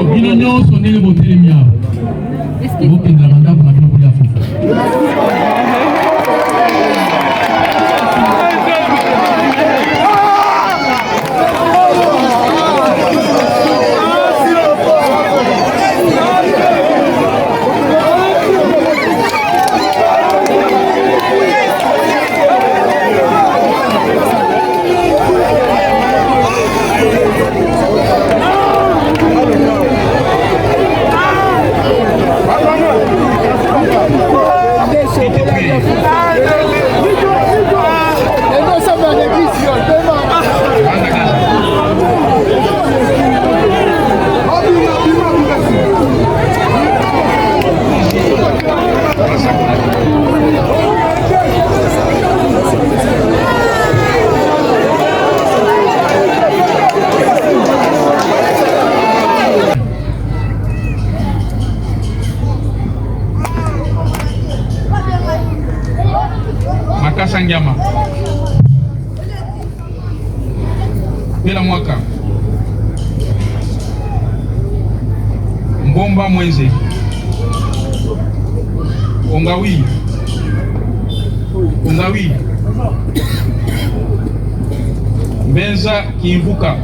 bino nyonso ndenge botelemi awa bokendela bandako na bino kolia fufu. Nyama bila mwaka Mbomba Mwenze Ongawi Benza Kimvuka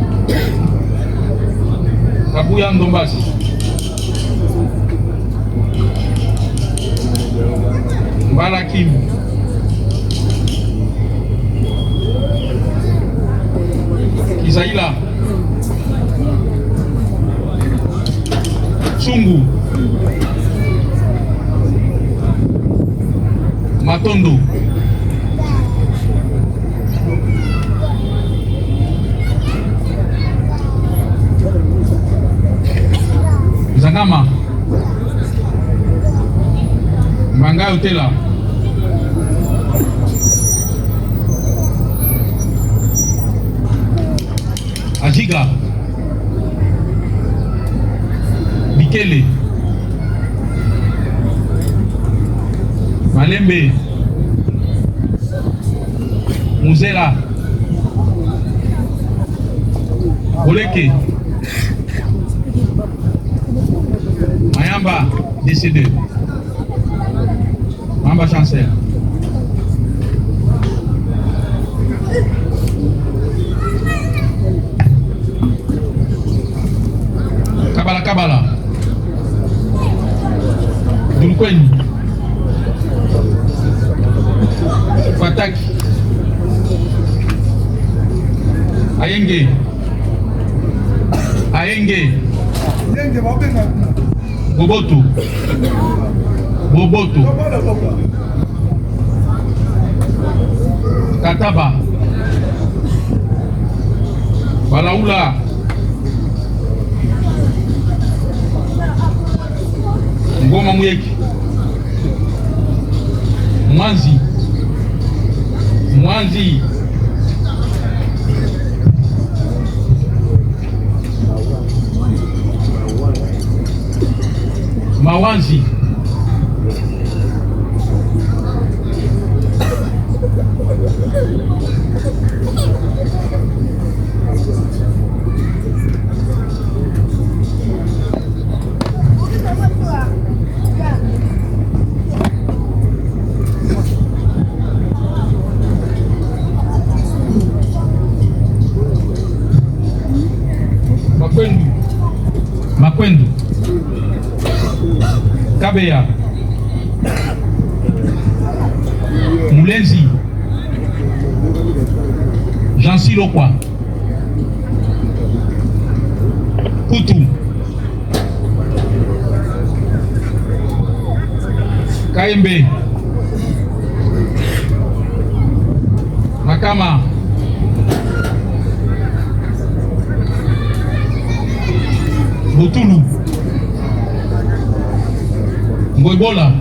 Kabuya Ndombasi Mbala Kimu Kizaila Chungu Matondo Zangama Manga Utela Ajiga Bikele Malembe Muzela Oleke Mayamba décédé Mamba Chancel Kabala Dulkweni Fataki Ayenge Boboto Kataba Balaula Ngoma Muyeki Mwanzi Mawanzi Makwendu Kabeya Mulenzi Jansi Lokwa Kutu Kaembe Makama Butulu Ngoibola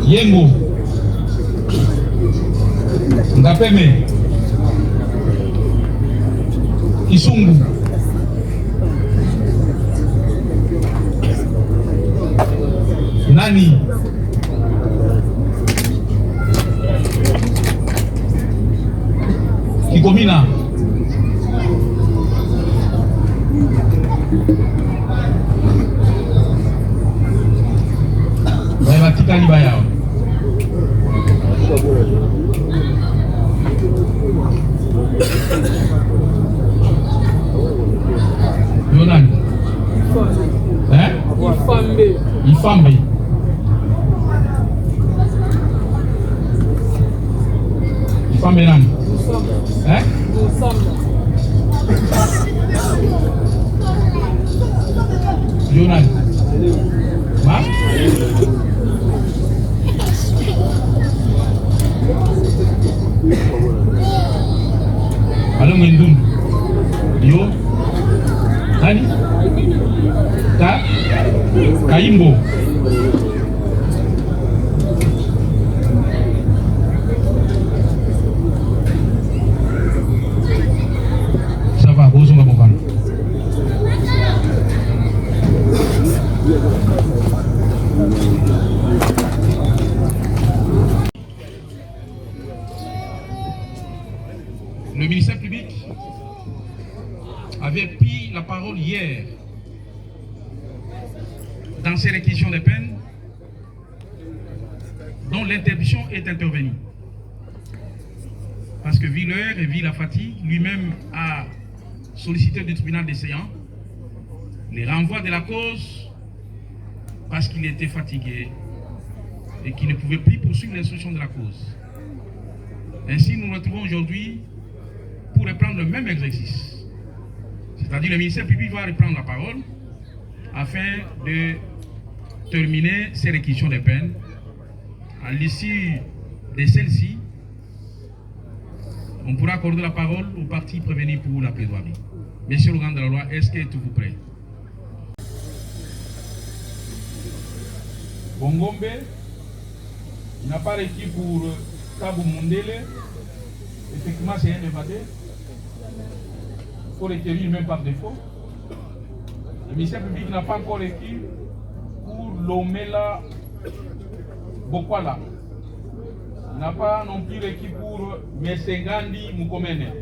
Yengo Ngapeme Kisungu Nani Kikomina batikali bayawa yonani ifambe ifambe nani yonani ma alo ngendum yo nani Kaimbo ça va bozonga bokana le ministère public avait pris la parole hier dans ces réquisitions des peines dont l'interdiction est intervenue. Parce que vu l'heure et vu la fatigue, lui-même a sollicité du tribunal décéant les renvois de la cause parce qu'il était fatigué et qu'il ne pouvait plus poursuivre l'instruction de la cause. Ainsi, nous nous retrouvons aujourd'hui pour reprendre le même exercice. C'est-à-dire le ministère public va reprendre la parole afin de terminer ces réquisitions des peines. À l'issue de celle-ci, on pourra accorder la parole aux parties prévenues pour la plaidoirie. Monsieur le grand de la loi, est-ce que tout vous prêt? Bongombe, il n'a pas requis pour Tabou Mundele. Effectivement, c'est un débat. Il faut requérir même par défaut. Le ministère public n'a pas encore requis pour Lomela Bokwala. Il n'a pas non plus requis pour Mesengandi Mukomene.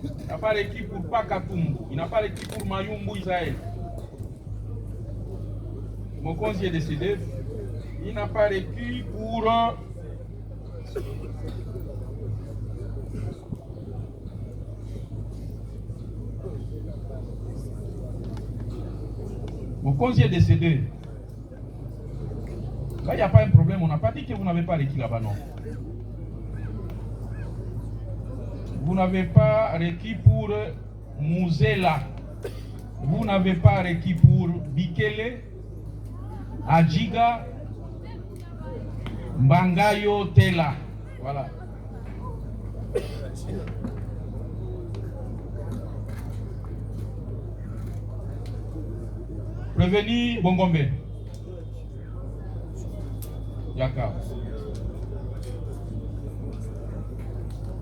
Il n'a pas requis pour Pakatumbu. Il n'a pas requis pour Mayumbu Israël. Mon conseiller est décédé. Il n'a pas requis pour mon conseiller est décédé. Là, il n'y a pas un problème. On n'a pas dit que vous n'avez pas requis là-bas, non. Vous n'avez pas requis pour Mouzela. Vous n'avez pas requis pour Bikele, Adjiga, Mbangayo Tela. Voilà. Prévenu Bongombe. Yaka.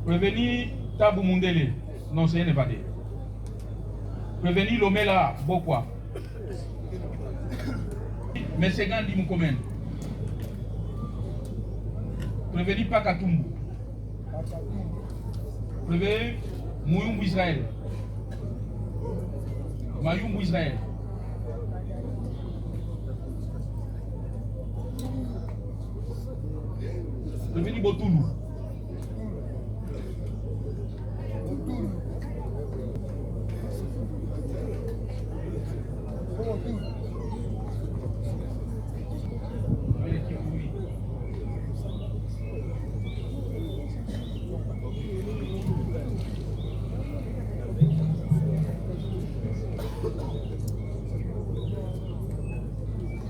Prévenu Tabou Mundele. Non, c'est un évadé. Prévenu Lomela Bokwa. Mesengandi Mukomen. Prévenu Pakatumbu. Prévenu Mouyumbu Israël. Mayumbu Israël. Prévenu Botoulou.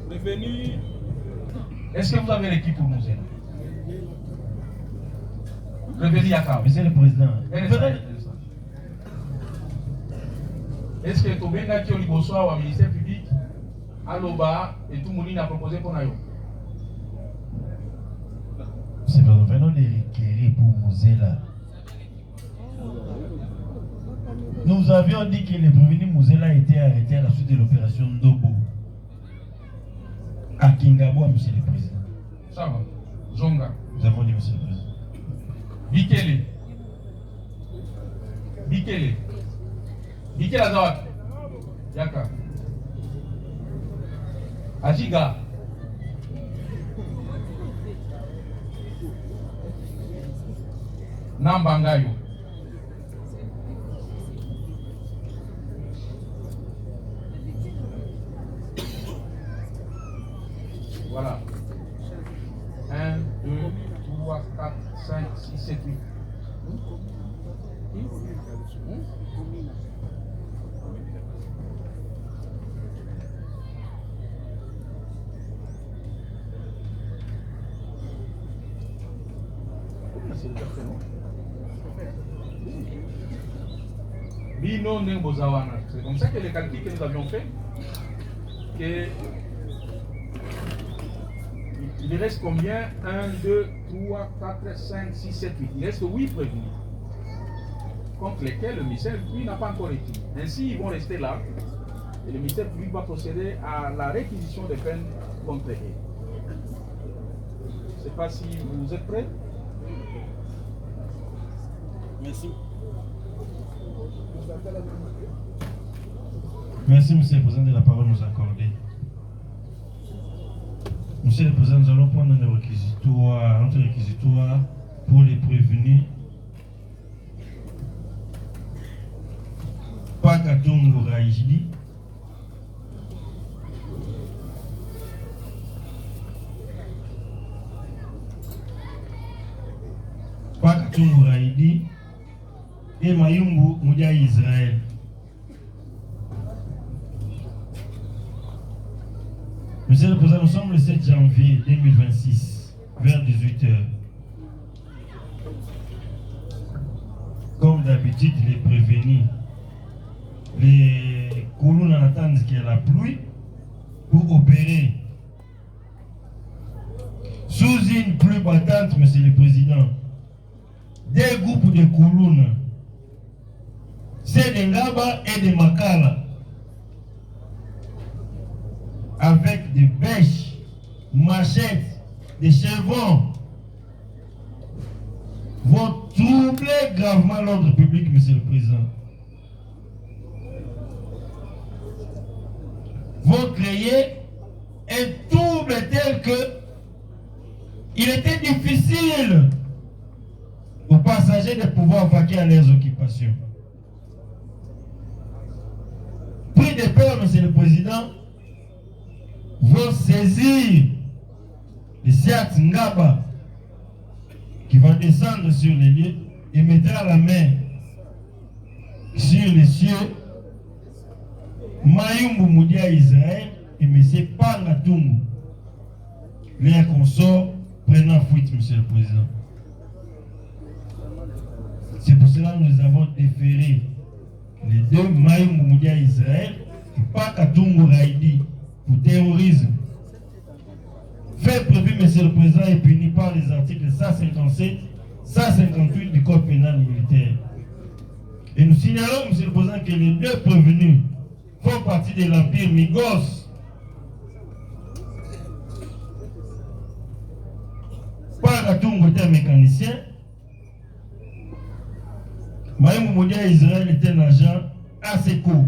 Prévenu. Est-ce que vous avez l'équipe pour nous aider? Prévenu Yaka. Monsieur le Président. Est-ce que Tobenga qui est au Libosoa au ministère public, Aloba et tout le monde a proposé qu'on aille? C'est vrai, nous venons de requérir pour Mouzela. Nous avions dit que le prévenu Mouzela a été arrêté à la suite de l'opération Ndobo à Kingabo, Monsieur le Président. Ça va. Zonga. Nous avons dit, Monsieur le Président. Bikele. Bikele. Bikele Azawat. Yaka. Ajiga. Nambangayo. Voilà. 1, 2, 3, 4, 5, 6, 7, 8. Bino Nembozawana. C'est comme ça que les calculs que nous avions fait, que il reste combien? 1, 2, 3, 4, 5, 6, 7, 8. Il reste 8 prévenus, contre lesquels le ministère public n'a pas encore été. Ainsi, ils vont rester là, et le ministère public va procéder à la réquisition des peines contre eux. Je ne sais pas si vous êtes prêts. Merci. Merci, Monsieur le Président, de la parole nous accorder. Monsieur le Président, nous allons prendre notre réquisitoire pour les prévenus. Pakatungu Raijidi. Pakatungu Raidi et Mayumbu Moudia Israël. Monsieur le Président, nous sommes le 7 janvier 2026, vers 18h. Comme d'habitude, les prévenus, les colons attendent qu'il y ait la pluie pour opérer. Sous une pluie battante, Monsieur le Président, des groupes de colons, c'est de Ngaba et de Makala, avec des bêches, machettes, des chevrons, vont troubler gravement l'ordre public, Monsieur le Président. Vont créer un trouble tel que il était difficile aux passagers de pouvoir vaquer à leurs occupations. Pris de peur, Monsieur le Président, vont saisir les Siat Ngaba qui va descendre sur les lieux et mettra la main sur les cieux. Mayumbu Moudia Israël et M. Pangatungu, les consorts prenant fuite, Monsieur le Président. C'est pour cela que nous avons déféré les deux Mayumbu Moudia Israël et Pangatungu Raidi pour terrorisme. Fait prévu, Monsieur le Président, est puni par les articles 157, 158 du Code pénal militaire. Et nous signalons, Monsieur le Président, que les deux prévenus font partie de l'Empire Migos. Pangatungu était un mécanicien. Mayumbu Moudia Israël était un agent ASECO.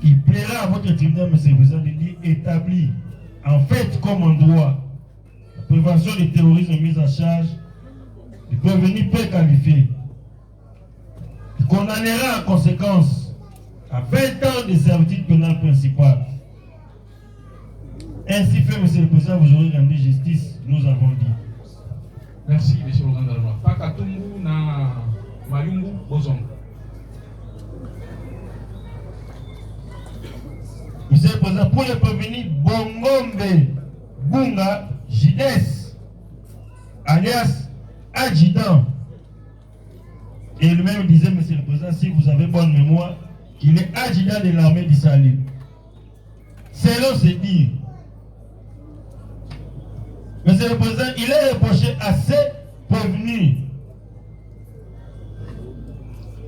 Il plaira à votre tribunal, Monsieur le Président, de dire établi en fait comme en droit la prévention du terrorisme mise en charge du prévenu peu qualifié. Il condamnera en conséquence à 20 ans de servitude pénale principale. Ainsi fait, Monsieur le Président, vous aurez rendu justice, nous avons dit. Merci, Monsieur le Président. Pakatungu na Mayumbu Bozong. Monsieur le Président, pour les prévenir, Bongombe Bunga Jides, alias Adjudant. Et lui-même disait, Monsieur le Président, si vous avez bonne mémoire, qu'il est adjudant de l'armée du salut. Selon ce dire, Monsieur le Président, il est reproché à ces prévenus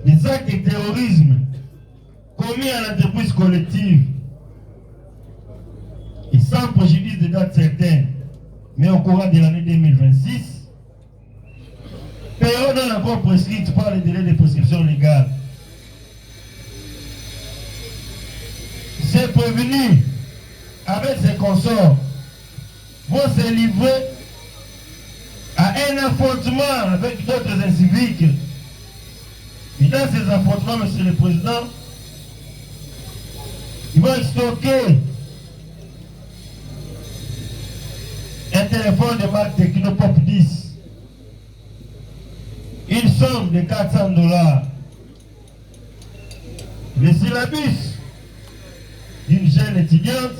des actes de terrorisme commis à l'entreprise collective et sans préjudice de date certaine, mais au courant de l'année 2026, période encore prescrite par les délais de Les prévenus, avec ses consorts, vont se livrer à un affrontement avec d'autres inciviques. Et dans ces affrontements, Monsieur le Président, ils vont stocker un téléphone de marque Technopop 10, une somme de $400, le syllabus d'une jeune étudiante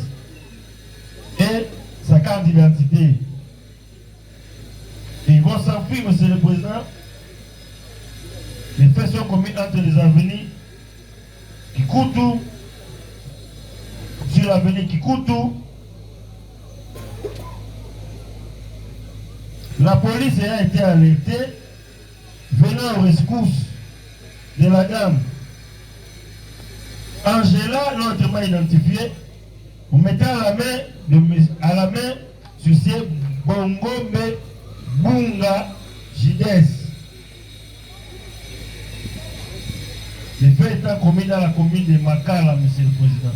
et sa carte d'identité. Et ils vont s'enfuir, Monsieur le Président. Les faits sont commis entre les avenues Kikutu, sur l'avenue Kikutu. La police a été alertée, venant au rescousse de la dame Angela, non autrement identifiée, en mettant à la main sur ces Bongombe Bunga Jides. Les faits étant commis dans la commune de Makala, Monsieur le Président.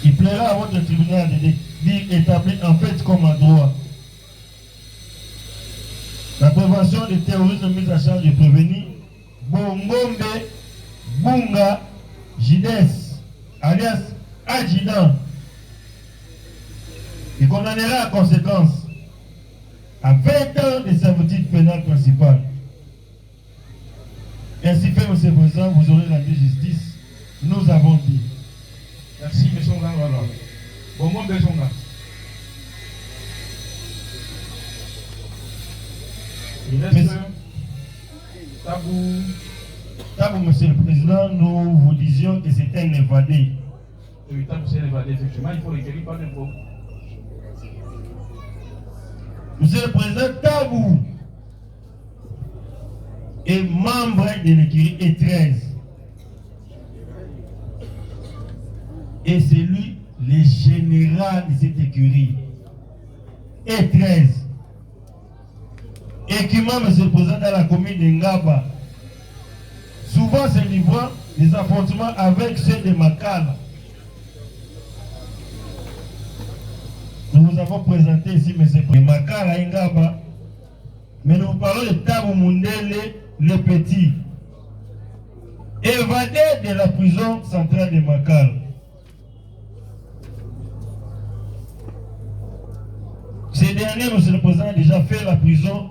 Il plaira à votre tribunal d'établir en fait comme un droit la prévention du terrorisme mise à charge du prévenu Bongombe Bunga Jides, alias Adjidant, et condamnera à conséquence à 20 ans de servitude pénale principale. Ainsi fait, Monsieur le Président, vous aurez rendu justice. Nous avons dit. Merci, M. Ngangala. Bongo Bezonga. Il reste Tabou, Monsieur le Président, nous vous disions que c'est un évadé. Oui, Tabou, c'est un évadé, effectivement, il faut requérir par l'impôt. Monsieur le Président, Tabou est membre de l'écurie E13. Et c'est lui le général de cette écurie. E13. Équipement, Monsieur le Président, dans la commune de Ngaba. Souvent, se livrant des affrontements avec ceux de Makala. Nous vous avons présenté ici, M. Makala et Ngaba. Mais nous parlons de Tabou Mundele, le petit, évadé de la prison centrale de Makala. Ce dernier, Monsieur le Président, a déjà fait la prison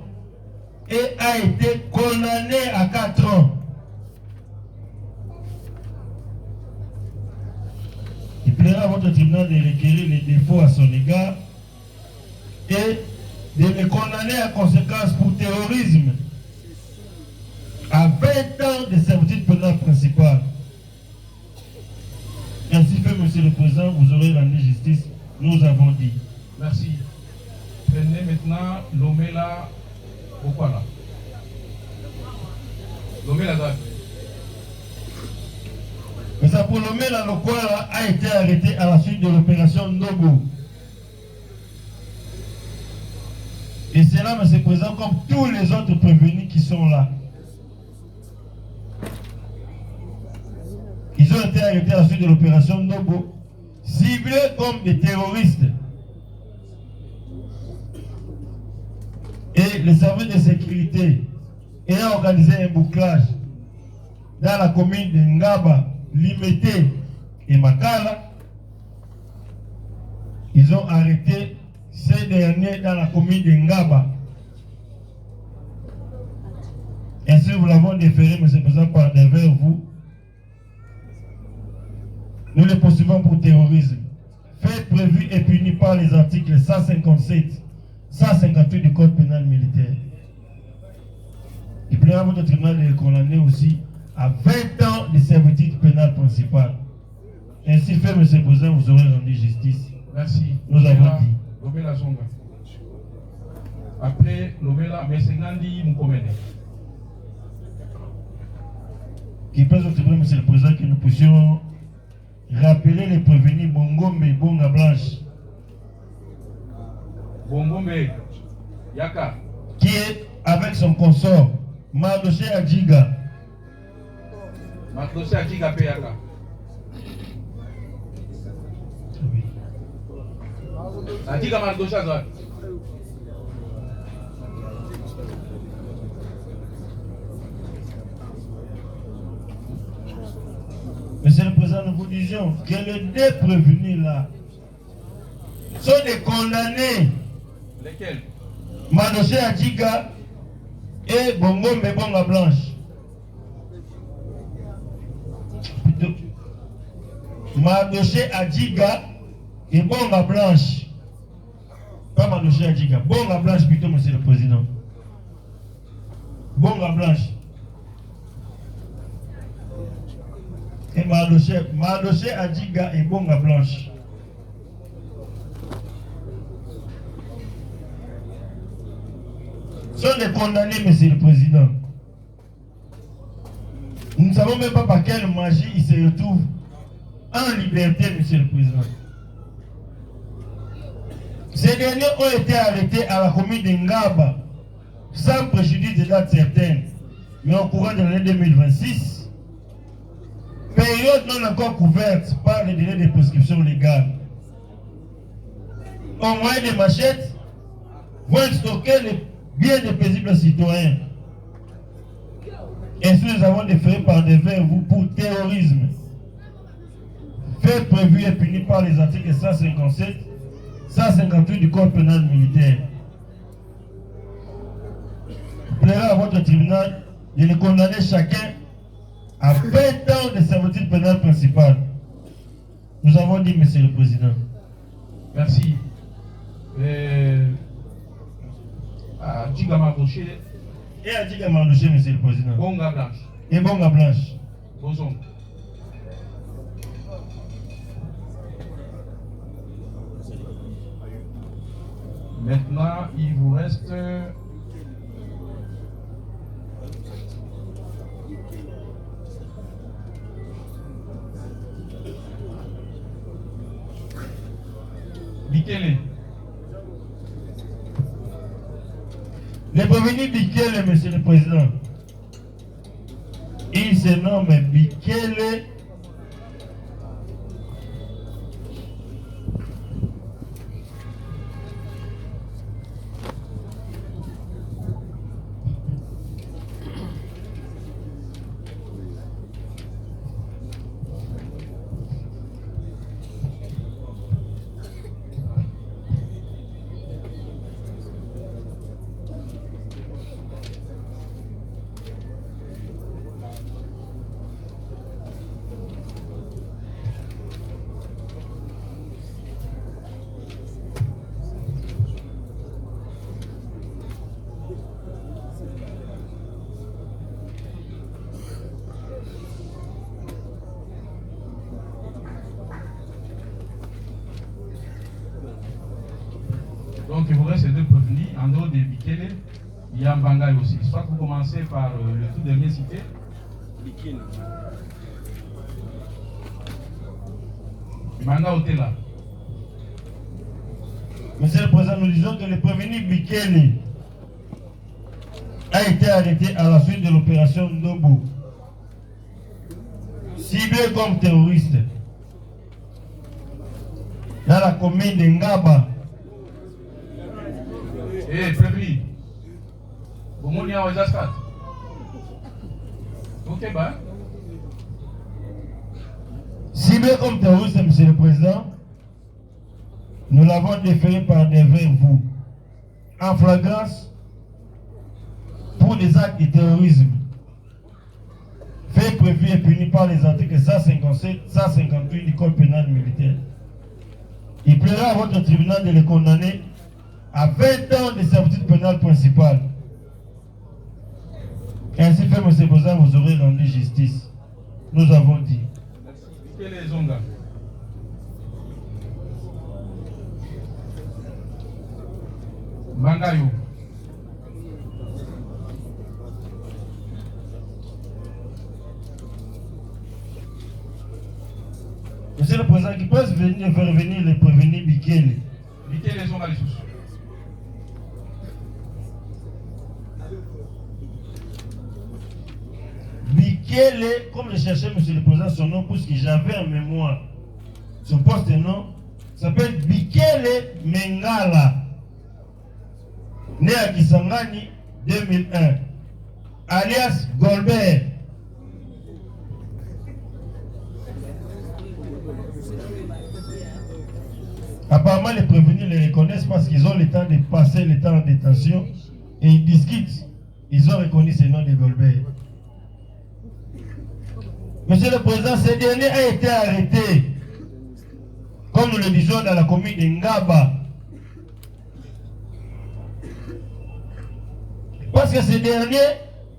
et a été condamné à 4 ans. Il plaira à votre tribunal de requérir les défauts à son égard et de le condamner à conséquence pour terrorisme à 20 ans de servitude pénale principale. Ainsi fait, Monsieur le Président, vous aurez rendu justice, nous avons dit. Merci. Prenez maintenant Lomela Okwala. Lomela Zag. Mais ça pour Lomela Okwala a été arrêté à la suite de l'opération Ndogo. Et c'est là, Monsieur le Président, comme tous les autres prévenus qui sont là. Ils ont été arrêtés à la suite de l'opération Ndogo, ciblés comme des terroristes. Et les services de sécurité ayant organisé un bouclage dans la commune de Ngaba, Limete et Makala, ils ont arrêté ces derniers dans la commune de Ngaba. Ainsi, nous l'avons déféré, M. le Président, par devers vous. Nous les poursuivons pour terrorisme. Fait prévu et puni par les articles 157, 158 du Code pénal militaire. Il plaira à votre tribunal de le condamner aussi à 20 ans de servitude pénale principale. Ainsi fait, M. le Président, vous aurez rendu justice. Merci. Nous avons dit. Lomela Zonga. Après Lomela Mesengandi Mukomene. Qui pèse au tribunal, M. le Président, que nous puissions rappeler les prévenus Bongombe et Bonga Blanche. Bongombe Yaka. Qui est avec son consort, Mardoché Adjiga. Mardoché Adjiga Peyaka. Adiga ma gauche à droite. Monsieur le Président, nous vous disions que les deux prévenus là sont des condamnés. Lesquels? Madoché Adjiga et Bongombe Bonga Blanche. Madoché Adjiga et Bonga Blanche. Pas Madoché Adjiga, Bonga Blanche plutôt, Monsieur le Président. Bonga Blanche. Et Madoché Adjiga et Bonga Blanche. Sont des condamnés, Monsieur le Président. Nous ne savons même pas par quelle magie ils se retrouvent en liberté, Monsieur le Président. Ces derniers ont été arrêtés à la commune de Ngaba, sans préjudice de date certaine, mais au courant de l'année 2026, période non encore couverte par les délais de prescription légale. Au moyen des machettes, vont stocker les biens des paisibles citoyens. Ainsi, nous avons déféré par devers vous pour terrorisme, fait prévu et puni par les articles 157, 158 du Code pénal militaire. Il plaira à votre tribunal de les condamner chacun à 20 ans de servitude pénale principale. Nous avons dit, Monsieur le Président. Merci. Adjiga ma gauche. Et Adjiga ma gauche, Monsieur le Président. Bonga Blanche. Et Bonga Blanche. Bozon. Maintenant, il vous reste Bikele. Le prévenu Bikele, Monsieur le Président. Il se nomme Bikele. Donc il vous reste deux prévenus, en dehors de Bikele, il y a Mbangaï aussi. Soit vous commencez par le tout dernier cité. Bikele. Manga Otela. Monsieur le Président, nous disons que le prévenu Bikele a été arrêté à la suite de l'opération Ndobo, ciblé comme terroriste dans la commune de Ngaba. Eh, prévenu. Vous m'avez dit à Ouazaskat. Ok, bah. Ciblé comme terroriste, Monsieur le Président, nous l'avons déféré par devers vous, en flagrance pour des actes de terrorisme, fait prévu et puni par les articles 157, 158 du Code pénal militaire. Il plaira à votre tribunal de les condamner à 20 ans de servitude pénale principale. Ainsi fait, M. Bozan, vous aurez rendu justice. Nous avons dit. Quel est Zonga? Mangayo. Monsieur le Président, qui peut venir faire venir les prévenus Bikele. Bikele Zonga les sous. Bikele, comme je cherchais, Monsieur le Président, son nom, parce que j'avais en mémoire son poste et nom, s'appelle Bikele Mengala, né à Kisangani 2001, alias Golbert. Apparemment, les prévenus les reconnaissent parce qu'ils ont le temps de passer le temps en détention et ils discutent. Ils ont reconnu ce nom de Golbert. Monsieur le Président, ce dernier a été arrêté, comme nous le disons dans la commune de Ngaba. Parce que ce dernier,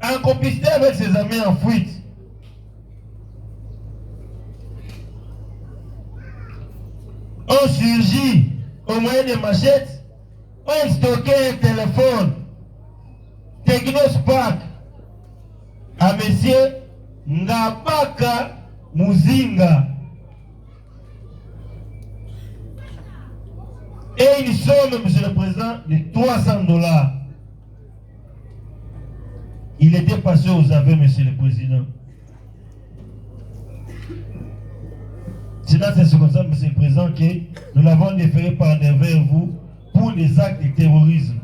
en complicité avec ses amis en fuite, ont surgi au moyen de machettes, ont stocké un téléphone Technospark à monsieur Ngabaka Muzinga et une somme, monsieur le Président, de $300. Il était passé aux aveux, monsieur le Président. C'est dans ces circonstances, monsieur le Président, que nous l'avons déféré par devers vous pour des actes de terrorisme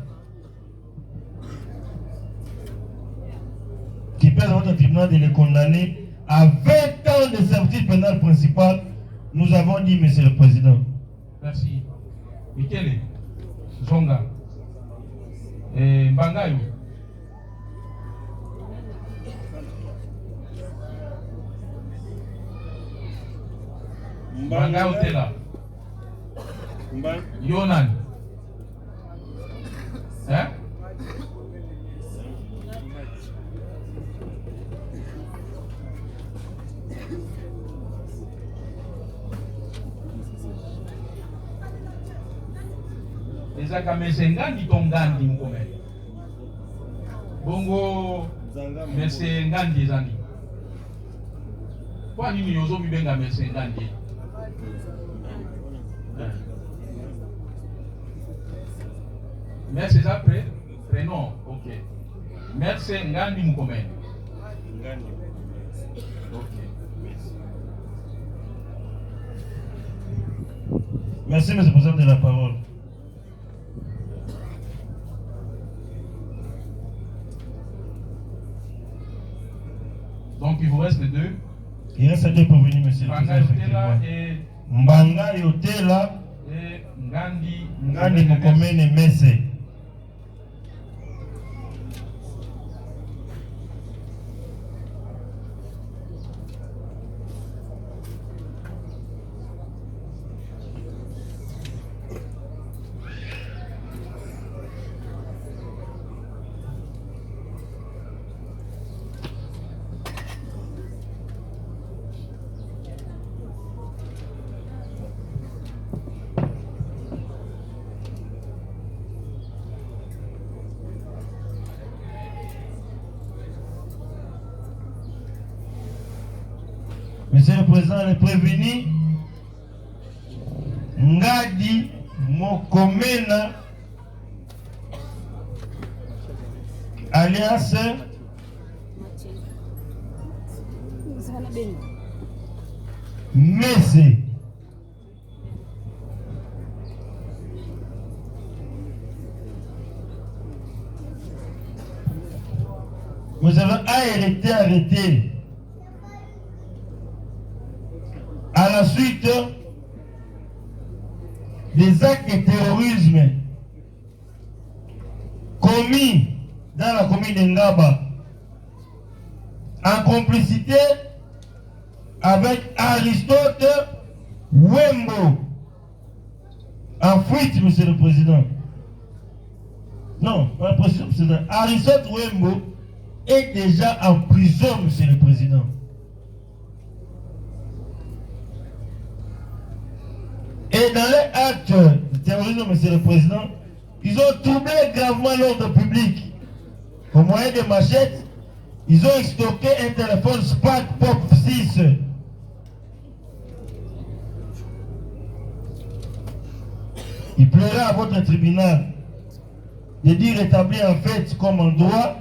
qui pèsent votre tribunal de les condamner à 20 ans de servitude pénale principale. Nous avons dit, monsieur le Président. Merci. Mikele, Zonga, et Mbangayo. Mbangayo Tela. Yonan. Hein? Ezaka mesengandi tongandi mukome. Bongo mesengandi zani. Kwa nini yozo mibenga mesengandi? Merci ça prénom, ok. Merci ngandi mukome. Ngandi. Ok. Merci, monsieur le Président, de la parole. Donc il vous reste les deux. Il reste deux prévenus, monsieur le Président, effectivement. Mbanga Yotela et Ngandi Mukomene Messe. Monsieur le Président, les prévenus, Ngadi Mokomena, alias Messe. Vous avez été arrêté à la suite des actes de terrorisme commis dans la commune de Ngaba en complicité avec Aristote Wembo en fuite, monsieur le Président. Non, pas le Président. Aristote Wembo est déjà en prison, monsieur le Président. Et dans les actes de terrorisme, monsieur le Président, ils ont troublé gravement l'ordre public. Au moyen de machettes, ils ont stocké un téléphone Spark Pop 6. Il plaira à votre tribunal de dire établi en fait comme en droit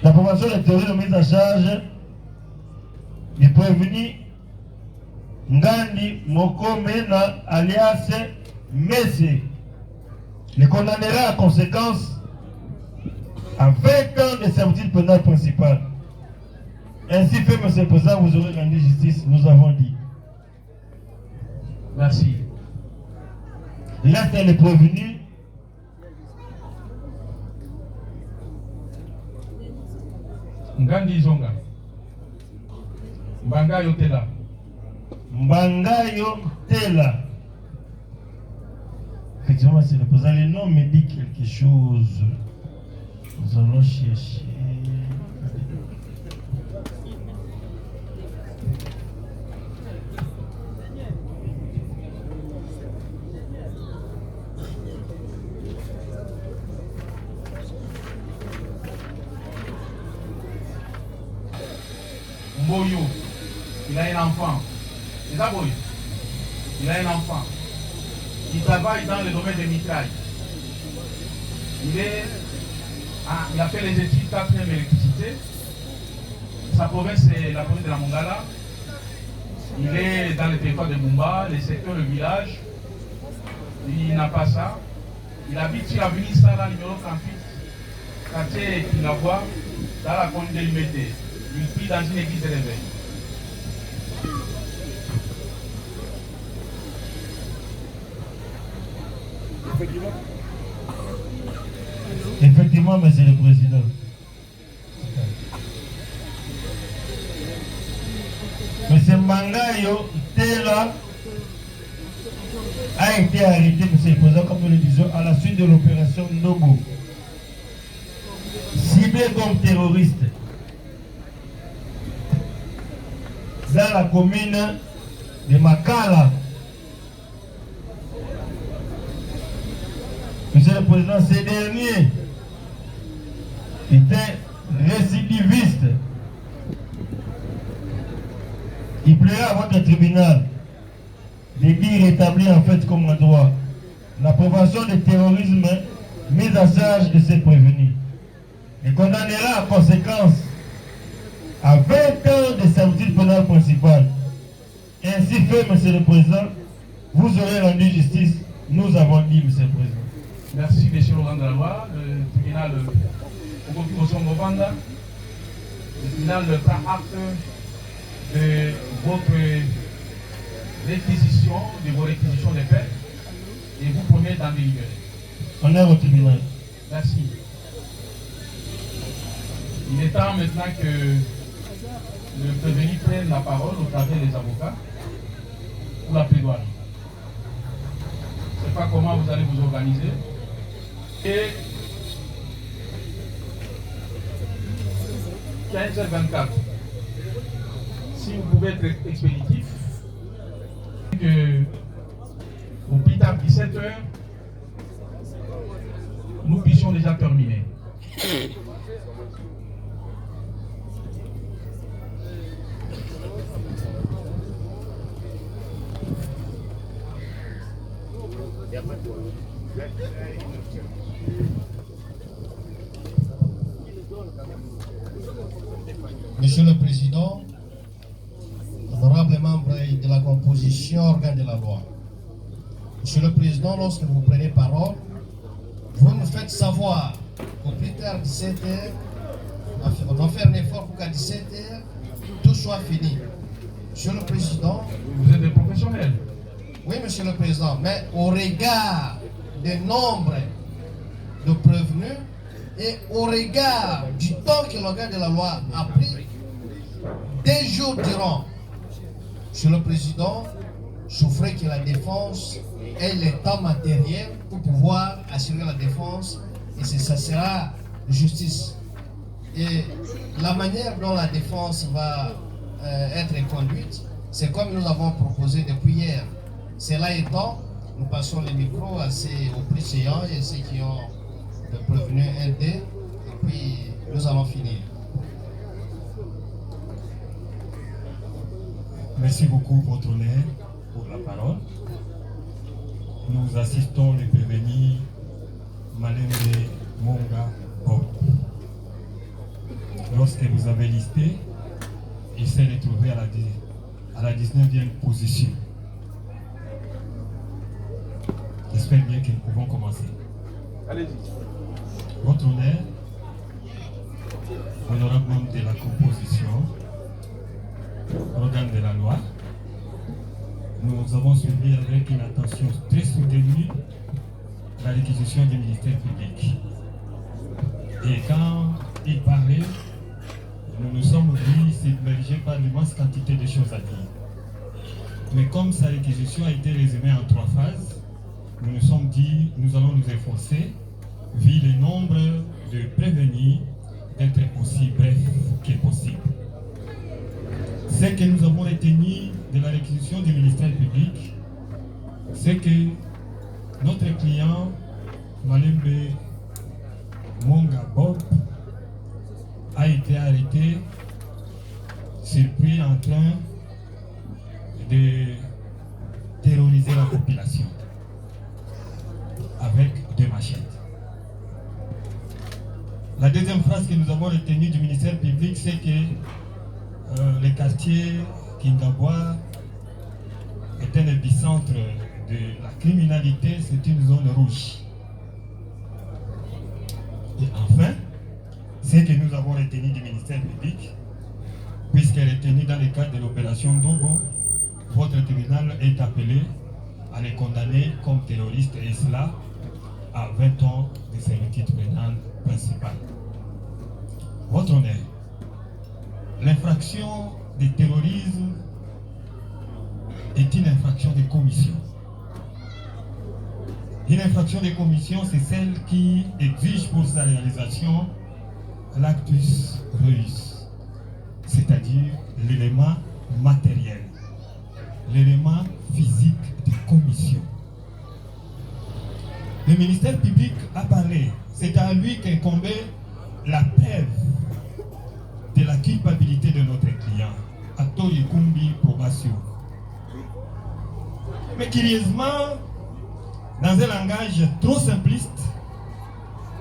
la promotion de terrorisme mise en charge du prévenu Ngandi Mokomena alias Messi le condamnera à conséquence à 20 ans de servitude pénale principale. Ainsi fait, M. le Président, vous aurez rendu justice, nous avons dit. Merci. Là, c'est le prévenu. Ngandi Zonga. Mbanga Yotela. Mbangayo Tela. Effectivement, c'est le président. Le nom me dit quelque chose. Nous allons chercher. Mboyo, il a un enfant. C'est ça, Boyo? Il a un enfant. Il travaille dans le domaine des mitrailles. Il a fait les études 4e électricité. Sa province, c'est la province de la Mongala. Il est dans le territoire de Mumba, le secteur, le village. Il n'a pas ça. Il habite sur l'avenue Sala, numéro 38, quartier Kingawa, dans la commune de Limete. Il prie dans une église de réveil. Effectivement, Monsieur le Président. Monsieur Mangayo Tela a été arrêté, Monsieur le Président, comme nous le disons, à la suite de l'opération Nobo. Ciblé comme terroriste dans la commune de Makala. Monsieur le Président, ces derniers étaient récidivistes. Il plaira à votre tribunal de dire établi en fait comme un droit la prévention du terrorisme mise à charge de ces prévenus et condamnera en conséquence à 20 ans de servitude pénale principale. Ainsi fait, Monsieur le Président, vous aurez rendu justice, nous avons dit, Monsieur le Président. Merci, Monsieur Laurent de la Loi. Le tribunal le tribunal prend acte de votre réquisition, de vos réquisitions de faits, et vous promet d'en délibérer. On est au tribunal. Merci. Il est temps maintenant que le prévenu prenne la parole au travers des avocats pour la plaidoirie. Je ne sais pas comment vous allez vous organiser. Et 15h24, si vous pouvez être expéditif, que au plus tard 17h, nous puissions déjà terminer. Monsieur le Président, honorables membres de la composition organe de la loi, Monsieur le Président, lorsque vous prenez parole, vous nous faites savoir qu'au plus tard 17h, on va faire un effort pour qu'à 17h, tout soit fini. Monsieur le Président, vous êtes des professionnels. Oui, Monsieur le Président, mais au regard des nombres de prévenus et au regard du temps que l'organe de la loi a pris, 2 jours durant, Monsieur le Président, je ferai que la défense ait le temps matériel pour pouvoir assurer la défense et ça sera justice. Et la manière dont la défense va être conduite, c'est comme nous avons proposé depuis hier. Cela étant, nous passons les micros aux préséants et ceux qui ont prévenu un dé, et puis nous allons finir. Merci beaucoup, votre honneur, pour la parole. Nous assistons les prévenus Malembe Monga Bob. Lorsque vous avez listé, il s'est retrouvé à la 19e position. J'espère bien que nous pouvons commencer. Allez-y. Votre honneur, honorable membre de la composition, organe de la loi, nous avons suivi avec une attention très soutenue la réquisition du ministère public. Et quand il parlait, nous nous sommes vus submergés par l'immense quantité de choses à dire. Mais comme sa réquisition a été résumée en 3 phases, nous nous sommes dit, nous allons nous efforcer, vu le nombre de prévenus, d'être aussi bref que possible. Ce que nous avons retenu de la réquisition du ministère public, c'est que notre client, Malembe Monga Bob, a été arrêté, surpris en train de terroriser la population avec 2 machettes. La deuxième phrase que nous avons retenue du ministère public, c'est que le quartier Kingabois est un épicentre de la criminalité, c'est une zone rouge. Et enfin, ce que nous avons retenu du ministère public, puisque retenu dans le cadre de l'opération Dogo, votre tribunal est appelé à les condamner comme terroristes, et cela à 20 ans de servitude pénale principale. Votre honneur, l'infraction de terrorisme est une infraction de commission. Une infraction de commission, c'est celle qui exige pour sa réalisation l'actus reus, c'est-à-dire l'élément matériel, l'élément physique de commission. Le ministère public a parlé, c'est à lui qu'incombait la preuve de la culpabilité de notre client, Acto Yekumbi Probation. Mais curieusement, dans un langage trop simpliste,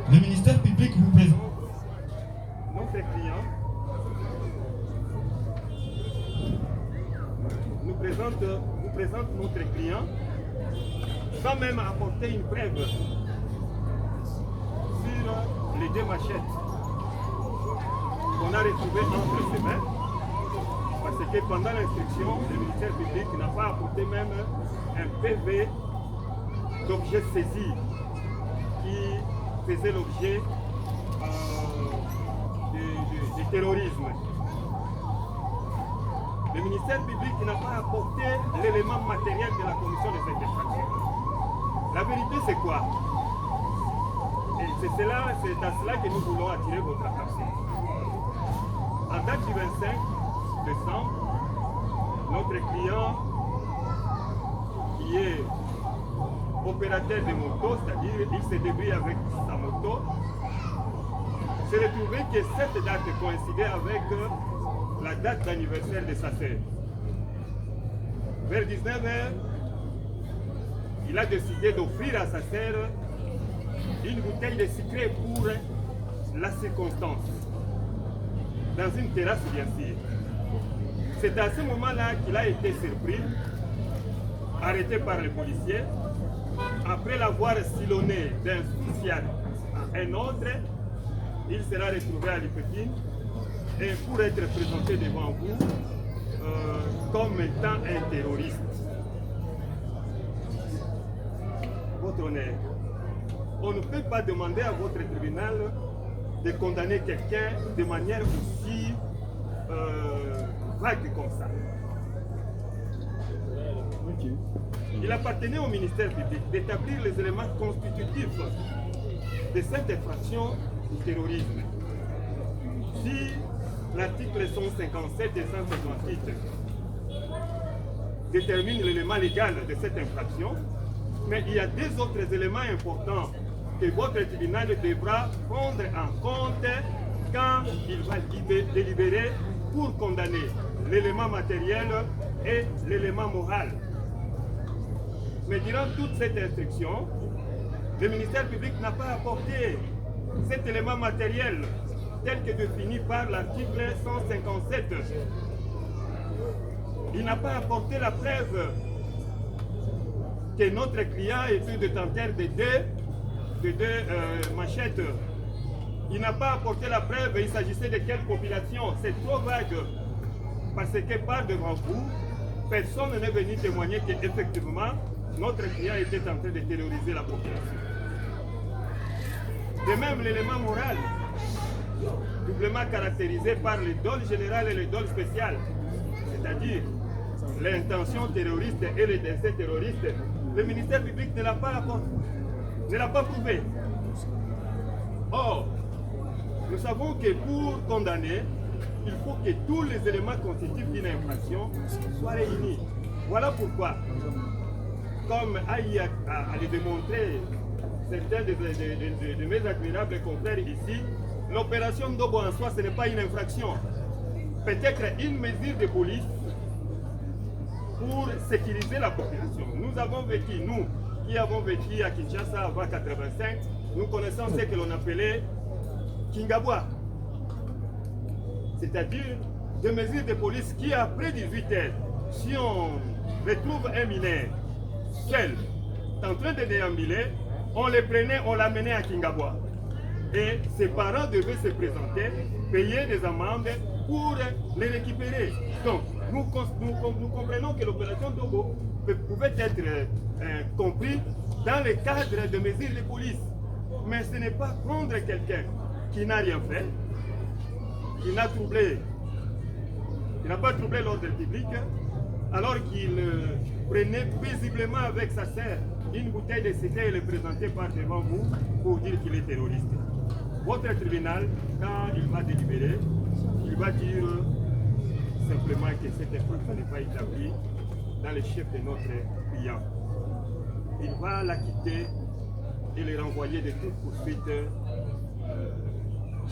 le ministère public vous présente notre client, vous présente notre client sans même apporter une preuve sur les 2 machettes qu'on a retrouvées entre ses mains, parce que pendant l'instruction, le ministère public n'a pas apporté même un PV d'objets saisis qui faisait l'objet du terrorisme. Le ministère public n'a pas apporté l'élément matériel de la commission de cette infraction. La vérité, c'est quoi? Et c'est à cela que nous voulons attirer votre attention. En date du 25 décembre, notre client, qui est opérateur de moto, c'est-à-dire il se débrouille avec sa moto, s'est retrouvé que cette date coïncidait avec la date d'anniversaire de sa sœur. Vers 19h, il a décidé d'offrir à sa sœur une bouteille de sucre pour la circonstance, dans une terrasse bien sûr. C'est à ce moment-là qu'il a été surpris, arrêté par les policiers. Après l'avoir sillonné d'un social à un autre, il sera retrouvé à l'Ipétine et pour être présenté devant vous comme étant un terroriste. Votre honneur, on ne peut pas demander à votre tribunal de condamner quelqu'un de manière aussi vague comme ça. Il appartenait au ministère public d'établir les éléments constitutifs de cette infraction du terrorisme. Si l'article 157 et 158 détermine l'élément légal de cette infraction, mais il y a 2 autres éléments importants que votre tribunal devra prendre en compte quand il va délibérer pour condamner l'élément matériel et l'élément moral. Mais durant toute cette instruction, le ministère public n'a pas apporté cet élément matériel tel que défini par l'article 157. il n'a pas apporté la preuve que notre client était détenteur de deux machettes. Il n'a pas apporté la preuve, il s'agissait de quelle population. C'est trop vague. Parce que par devant vous, personne n'est venu témoigner qu'effectivement, notre client était en train de terroriser la population. De même, l'élément moral, doublement caractérisé par les dôles générales et les dôles spéciales, c'est-à-dire l'intention terroriste et les décès terroristes, le ministère public ne l'a pas prouvé. Or, nous savons que pour condamner, il faut que tous les éléments constitutifs d'une infraction soient réunis. Voilà pourquoi, comme Aïe a le démontré certains de mes admirables confrères ici, l'opération Ndobo en soi, ce n'est pas une infraction. Peut-être une mesure de police pour sécuriser la population. Nous avons vécu, nous qui avons vécu à Kinshasa avant 1985, nous connaissons ce que l'on appelait Kingabwa. C'est-à-dire des mesures de police qui, après 18 heures, si on retrouve un mineur seul, en train de déambuler, on le prenait, on l'amenait à Kingabwa. Et ses parents devaient se présenter, payer des amendes pour les récupérer. Donc, nous comprenons que l'opération Togo pouvait être comprise dans le cadre de mesures de police. Mais ce n'est pas prendre quelqu'un qui n'a rien fait, qui n'a pas troublé l'ordre public, alors qu'il prenait paisiblement avec sa sœur une bouteille de cité et le présentait par devant vous pour dire qu'il est terroriste. Votre tribunal, quand il va délibérer, il va dire simplement que cette infraction n'est pas établie dans le chef de notre client. Il va l'acquitter et le renvoyer de toute poursuite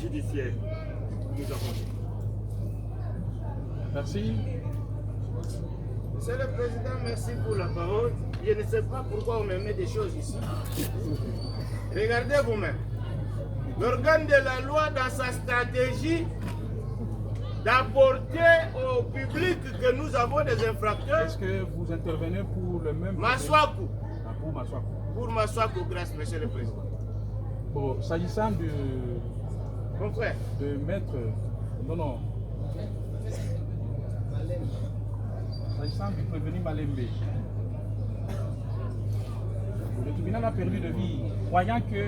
judiciaire. Nous avons dit. Merci. Monsieur le Président, merci pour la parole. Je ne sais pas pourquoi on me met des choses ici. Regardez vous-même. L'organe de la loi, dans sa stratégie d'apporter au public que nous avons des infracteurs. Est-ce que vous intervenez pour le même... Maswaku. Ah, pour Maswaku. Pour Maswaku, grâce, Monsieur le Président. Bon, s'agissant de... Mon frère. De mettre... Non. S'agissant du prévenu Malembe, le tribunal a perdu de vie, croyant que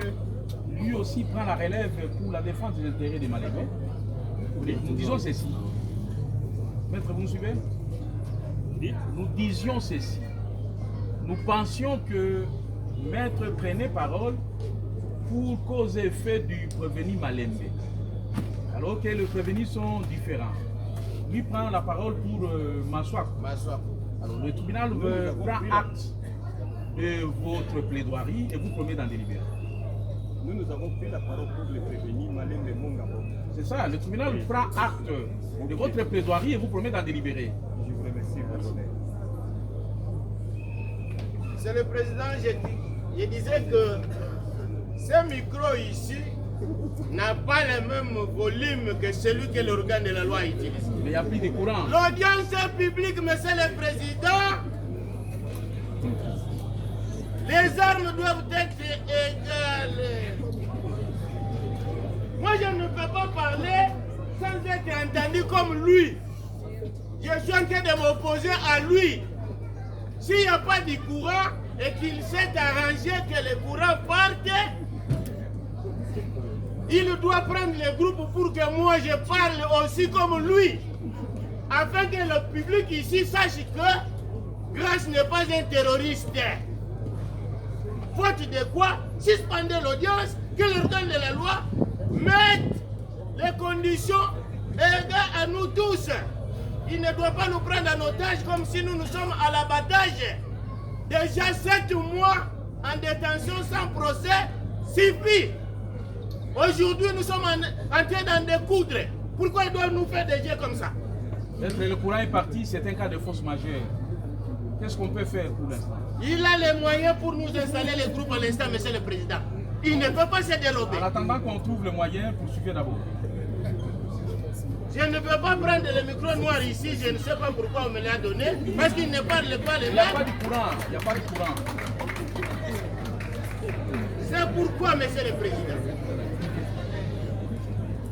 lui aussi prend la relève pour la défense des intérêts des Malembe. Nous disons ceci. Maître, vous me suivez? Nous disions ceci. Nous pensions que Maître prenait parole pour cause et effet du prévenu Malembe. Alors que les prévenus sont différents. Lui prend la parole pour Maswaku. Alors le tribunal prend acte de votre plaidoirie et vous promet d'en délibérer. Nous avons pris la parole pour le prévenir Malembe Mongabo. C'est ça, le tribunal prend acte de votre plaidoirie et vous promet d'en délibérer. Je vous remercie, votre honneur. Monsieur le Président, je disais que ce micro ici n'a pas le même volume que celui que l'organe de la loi utilise. Mais il n'y a plus de courant. L'audience publique, Monsieur le Président, les armes doivent être égales. Moi, je ne peux pas parler sans être entendu comme lui. Je suis en train de m'opposer à lui. S'il n'y a pas de courant et qu'il s'est arrangé que le courant parte, il doit prendre le groupe pour que moi je parle aussi comme lui. Afin que le public ici sache que Grâce n'est pas un terroriste. Faute de quoi, suspendez l'audience, que l'organe de la loi mette les conditions égales à nous tous. Il ne doit pas nous prendre en otage comme si nous sommes à l'abattage. Déjà 7 mois en détention sans procès suffit. Aujourd'hui, nous sommes en train d'en découdre. Pourquoi ils doivent nous faire des jeux comme ça? Le courant est parti, c'est un cas de force majeure. Qu'est-ce qu'on peut faire pour l'instant? Il a les moyens pour nous installer les groupes à l'instant, Monsieur le Président. Il ne peut pas se dérober. En attendant qu'on trouve le moyen, poursuivez d'abord. Je ne peux pas prendre le micro noir ici, je ne sais pas pourquoi on me l'a donné, parce qu'il ne parle pas les Il n'y a pas langues. de courant, il n'y a pas de courant. C'est pourquoi, Monsieur le Président,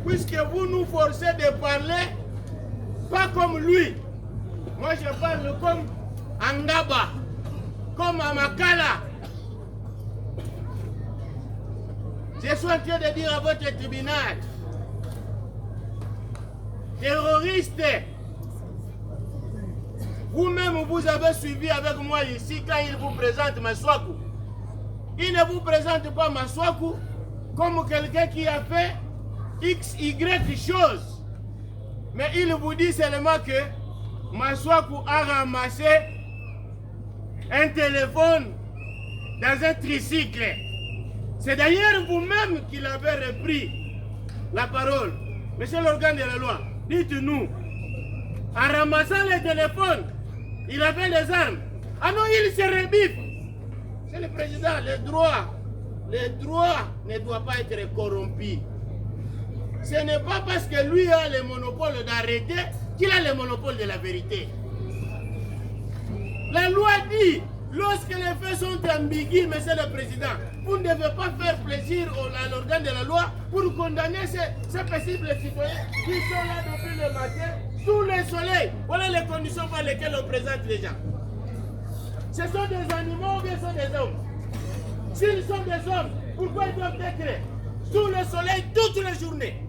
puisque vous nous forcez de parler pas comme lui, moi je parle comme Angaba, comme Amakala. Je suis en train de dire à votre tribunal, terroriste, vous-même vous avez suivi avec moi ici quand il vous présente Maswaku. Il ne vous présente pas Maswaku comme quelqu'un qui a fait X, Y choses. Mais il vous dit seulement que Maswaku a ramassé un téléphone dans un tricycle. C'est d'ailleurs vous-même qui l'avez repris la parole. Monsieur l'organe de la loi, dites-nous, en ramassant les téléphones, il avait les armes. Ah non, il se rebiffe. C'est le président, les droits ne doivent pas être corrompus. Ce n'est pas parce que lui a le monopole d'arrêter qu'il a le monopole de la vérité. La loi dit, lorsque les faits sont ambigus, monsieur le président, vous ne devez pas faire plaisir à l'organe de la loi pour condamner ces paisibles citoyens qui sont là depuis le matin, sous le soleil. Voilà les conditions par lesquelles on présente les gens. Ce sont des animaux ou bien ce sont des hommes? S'ils sont des hommes, pourquoi ils doivent être sous le soleil toute la journée?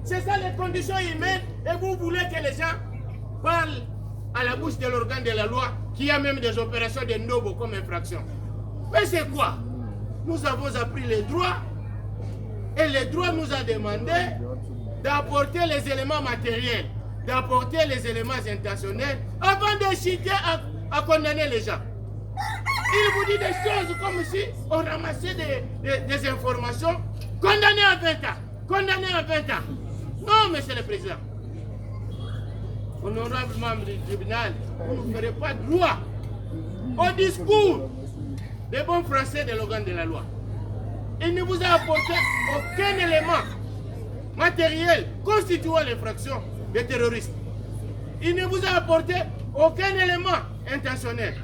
C'est ça les conditions humaines et vous voulez que les gens parlent à la bouche de l'organe de la loi qui a même des opérations de noble comme infraction. Mais c'est quoi? Nous avons appris les droits et les droits nous a demandé d'apporter les éléments matériels, d'apporter les éléments intentionnels avant de citer à condamner les gens. Il vous dit des choses comme si on ramassait des informations, condamné à 20 ans, condamné à 20 ans. Non, monsieur le président. Honorable membre du tribunal, vous ne ferez pas droit au discours des bons français de l'organe de la loi. Il ne vous a apporté aucun élément matériel constituant l'infraction des terroristes. Il ne vous a apporté aucun élément intentionnel.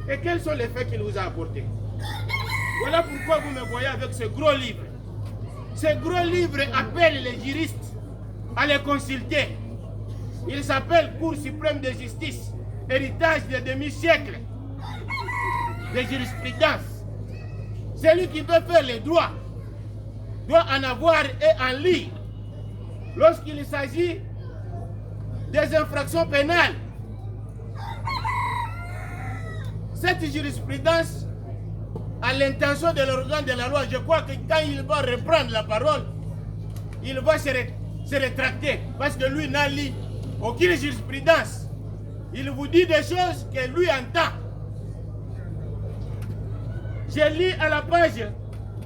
Et quels sont les faits qu'il vous a apportés? Voilà pourquoi vous me voyez avec ce gros livre. Ce gros livre appelle les juristes à les consulter. Il s'appelle Cour suprême de justice, héritage de demi-siècle de jurisprudence. Celui qui veut faire les droits doit en avoir et en lire lorsqu'il s'agit des infractions pénales. Cette jurisprudence a l'intention de l'organe de la loi. Je crois que quand il va reprendre la parole, il va se rétracter parce que lui n'a lu aucune jurisprudence. Il vous dit des choses que lui entend. J'ai lu à la page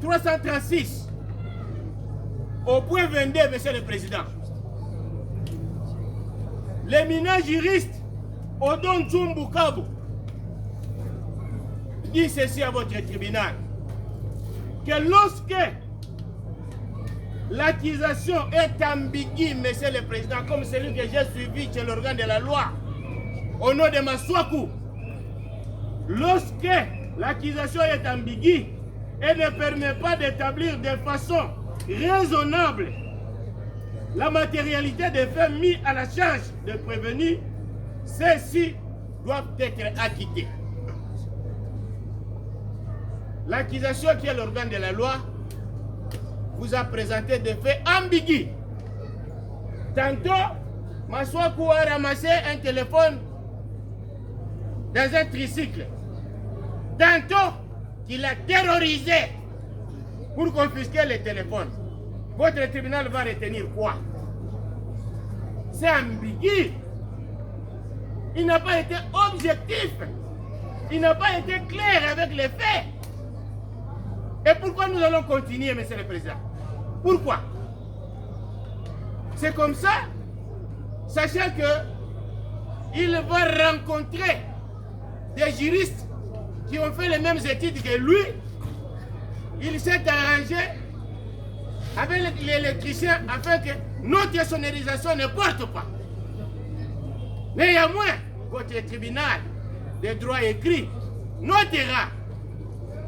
336, au point 22, monsieur le président. L'éminent juriste Odon Tsumbukabu dit ceci à votre tribunal, que lorsque l'accusation est ambiguë, monsieur le président, comme celui que j'ai suivi chez l'organe de la loi, au nom de Maswaku, lorsque l'accusation est ambiguë et ne permet pas d'établir de façon raisonnable la matérialité des faits mis à la charge de prévenus, ceux-ci doivent être acquittés. L'accusation qui est l'organe de la loi vous a présenté des faits ambigus. Tantôt, Maswaku a ramassé un téléphone dans un tricycle. Tantôt, qu'il a terrorisé pour confisquer les téléphones. Votre tribunal va retenir quoi? C'est ambigu. Il n'a pas été objectif. Il n'a pas été clair avec les faits. Et pourquoi nous allons continuer, monsieur le président? Pourquoi? C'est comme ça, sachant qu'il va rencontrer des juristes qui ont fait les mêmes études que lui. Il s'est arrangé avec l'électricien afin que notre sonorisation ne porte pas. Néanmoins, votre tribunal des droits écrits notera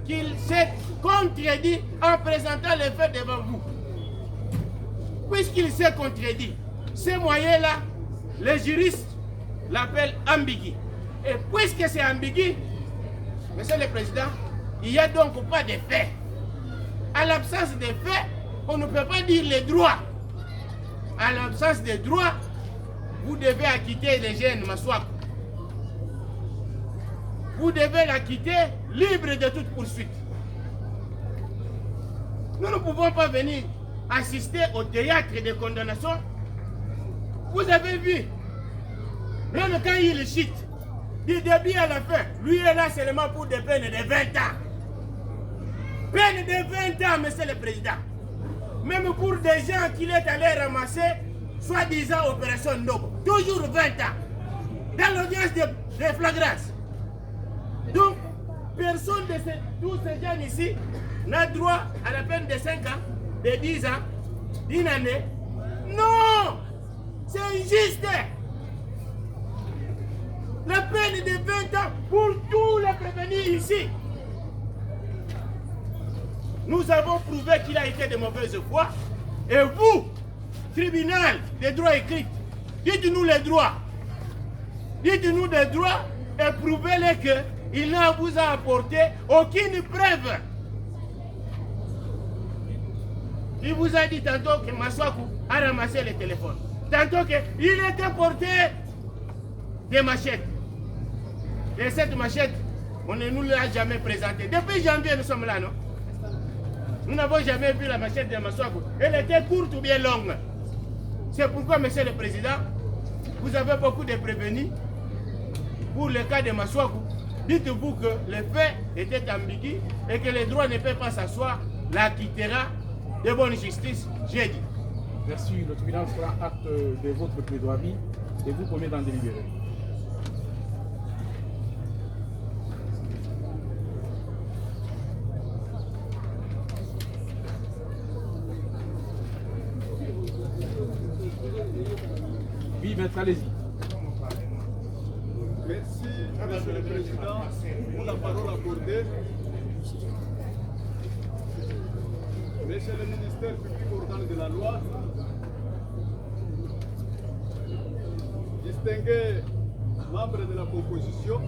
qu'il s'est contredit en présentant les faits devant vous. Puisqu'il s'est contredit, ce moyen-là, les juristes l'appellent ambigu. Et puisque c'est ambigu, Monsieur le Président, il n'y a donc pas de faits. À l'absence de faits, on ne peut pas dire les droits. À l'absence de droits, vous devez acquitter les jeunes Maswaku. Vous devez l'acquitter libre de toute poursuite. Nous ne pouvons pas venir assister au théâtre de condamnation. Vous avez vu, même quand il chute, du début à la fin, lui est là seulement pour des peines de 20 ans. Peine de 20 ans, Monsieur le Président. Même pour des gens qu'il est allé ramasser, soi-disant opération Nobo. Toujours 20 ans. Dans l'audience de flagrance. Donc, personne de tous ces gens ici n'a droit à la peine de 5 ans, de 10 ans, d'une année. Non! C'est injuste! La peine de 20 ans pour tous les prévenus ici. Nous avons prouvé qu'il a été de mauvaise foi. Et vous, tribunal des droits écrits, dites-nous les droits. Dites-nous des droits et prouvez-les qu'il ne vous a apporté aucune preuve. Il vous a dit tantôt que Maswaku a ramassé le téléphone. Tantôt qu'il était porté des machettes. Et cette machette, on ne nous l'a jamais présentée. Depuis janvier, nous sommes là, non? Nous n'avons jamais vu la machette de Maswaku. Elle était courte ou bien longue. C'est pourquoi, Monsieur le Président, vous avez beaucoup de prévenus pour le cas de Maswaku. Dites-vous que les faits étaient ambigus et que les droits ne peuvent pas s'asseoir. L'acquittera de bonne justice, j'ai dit. Merci. Le tribunal fera acte de votre plaidoirie et vous promet d'en délibérer. Oui, maître, allez-y. Merci, Monsieur le Président, pour la parole accordée. Monsieur le ministère public organe de la loi, distingués membres de la composition,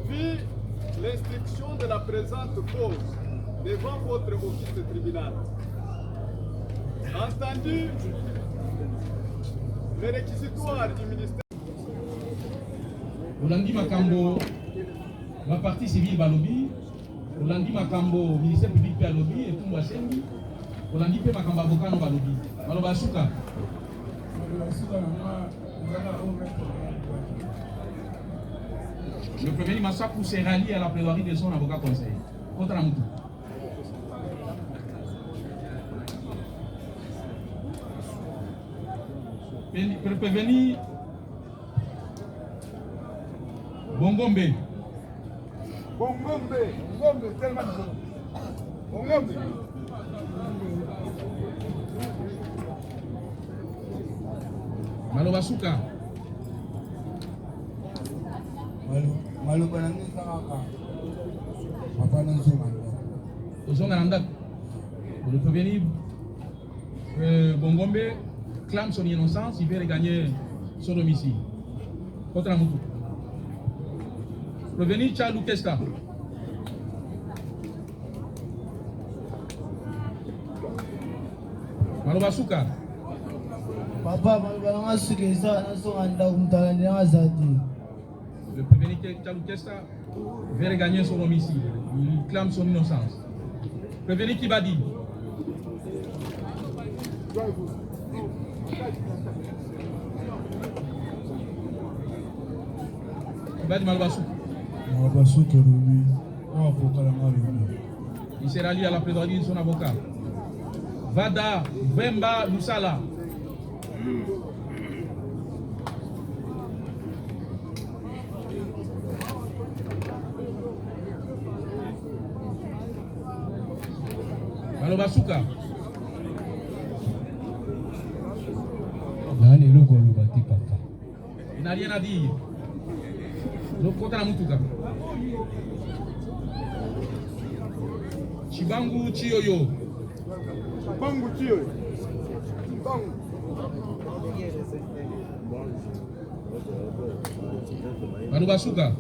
vu l'instruction de la présente cause devant votre office de tribunal, entendu les réquisitoires du ministère. Olandi Makambo, la partie civile Balobi, Olandi Makambo, ministère public Balobi et Kumba Sengi, Olandi Pe Makambo avocat Balobi. Maloba Souka. Le premier Maswaku s'est rallié à la plaidoirie de son avocat conseil. Contre Amoutou. Prévenu Bongombe. Bongombe, tellement de Bongombe. Maloba Souka. Maloba nangi kaka. Papa Nzomanda. Ozonga le prévenu Bongombe clame son innocence, il veut regagner son domicile. Contre Amoutou. Prévenu Tchalou Kesta. Maloba Souka. Papa, Maloba Souka, le prévenu Tchalou Kesta veut regagner son domicile. Il clame son innocence. Prévenu Kibadi. Il s'est rallié à la plaidoirie de son avocat. Vada Vemba Lusala. Malobasuka. Il n'a rien à dire. Le côté la mutuka. Chibangu Chioyo. Chibangu Chioyo. Malobasuka.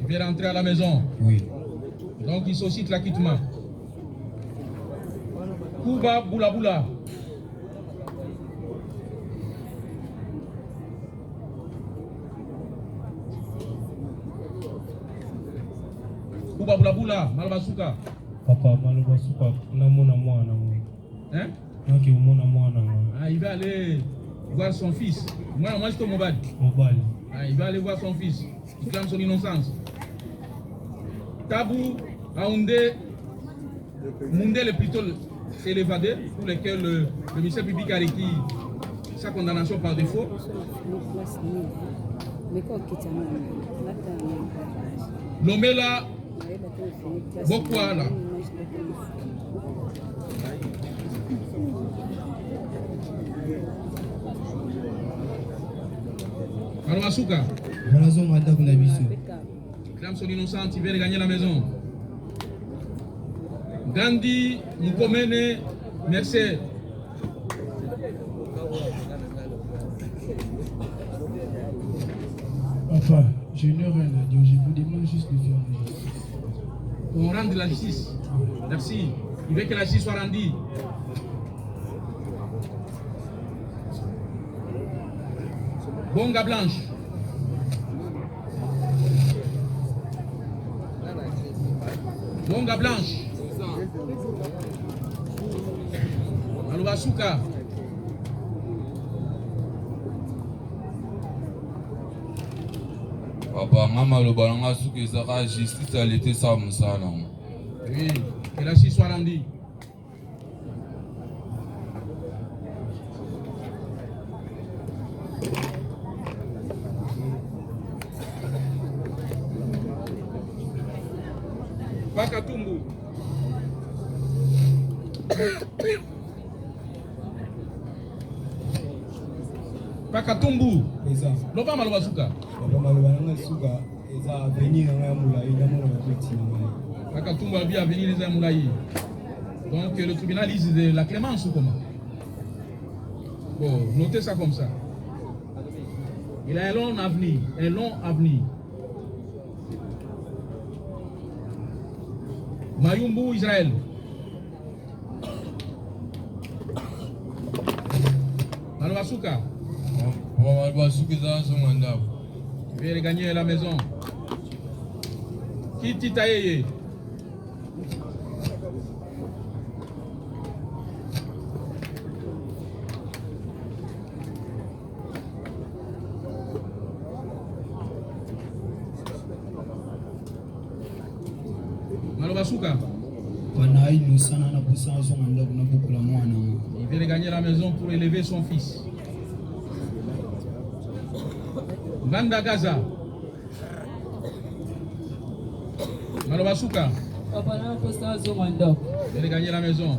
Il vient rentrer à la maison. Oui. Donc il suscite l'acquittement. Kuba Boula Boula. Kuba Boula Boula, Malobasuka. Papa, Malobasuka, namona mwana. Hein? Donc il va aller voir son fils. Moi je suis Mobali. Il va aller voir son fils. Il clame son innocence. Tabou, Aoundé, Moundé le plutôt l'évadé, pour lequel le ministère public a requis sa condamnation par défaut. Lomela, Bokwala. Malobasuka. Clame son innocence, il veut gagner la maison. Gandhi, Mukomene, merci. Papa, je n'ai rien à dire, je vous demande juste de faire la justice. On rende la justice. Merci. Il veut que la justice soit rendue. Bonga Blanche. Bonga Blanche. Malobasuka. Papa, maloba nanga suki ezaka justice elle était ça musala. Oui, que la justice soit rendue. Pakatumbu. Pakatumbu. Loba Malobasuka. Pakatumbu a bien avenir les Moulaï. Donc le tribunal lise de la clémence ou comment? Bon, notez ça comme ça. Il a un long avenir, un long avenir. Mayumbu Israël. Malobasuka. Il vient gagner la maison. Kiti Taïe. Malobasuka. Il vient gagner la maison pour élever son fils. Vanda Gaza. Malobasuka. Il vient gagner la maison.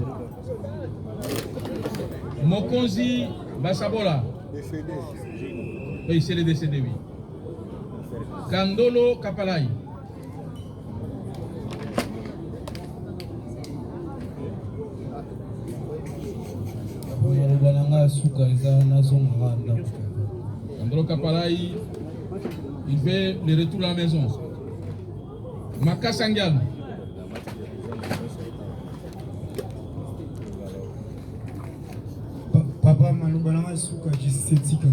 Mokonzi Basabola. Il est décédé, oui. Kandolo Kapalai. Kandolo Kapalai, il fait le retour à la maison. Makasangal. Papa, Malobalanga Souka, je sais que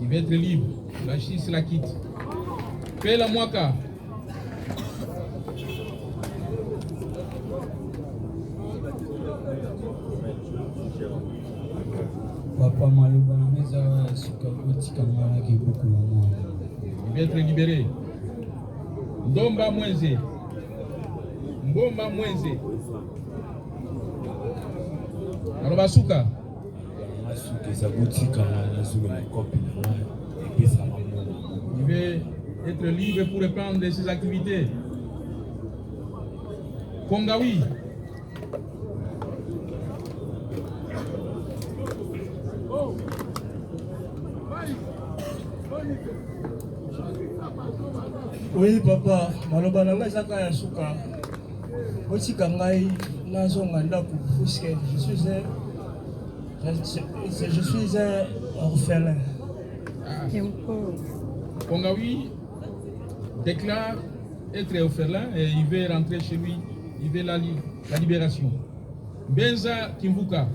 il va être libre. La justice la quitte. Fais la Mwaka. Papa, Malobalanga Souka, qui est beaucoup moins. Il va être libéré. Ndomba Mwenze. Mbomba Mwenze. Malobasuka. Il veut être libre pour reprendre ses activités. Kongawi. Oui, papa, maloba na ngai ezaka ya suka. Otika ngai nazonga ndako puisque je suis un orphelin. Kongawi déclare être orphelin et il veut rentrer chez lui. Il veut la libération. Benza Kimbuka.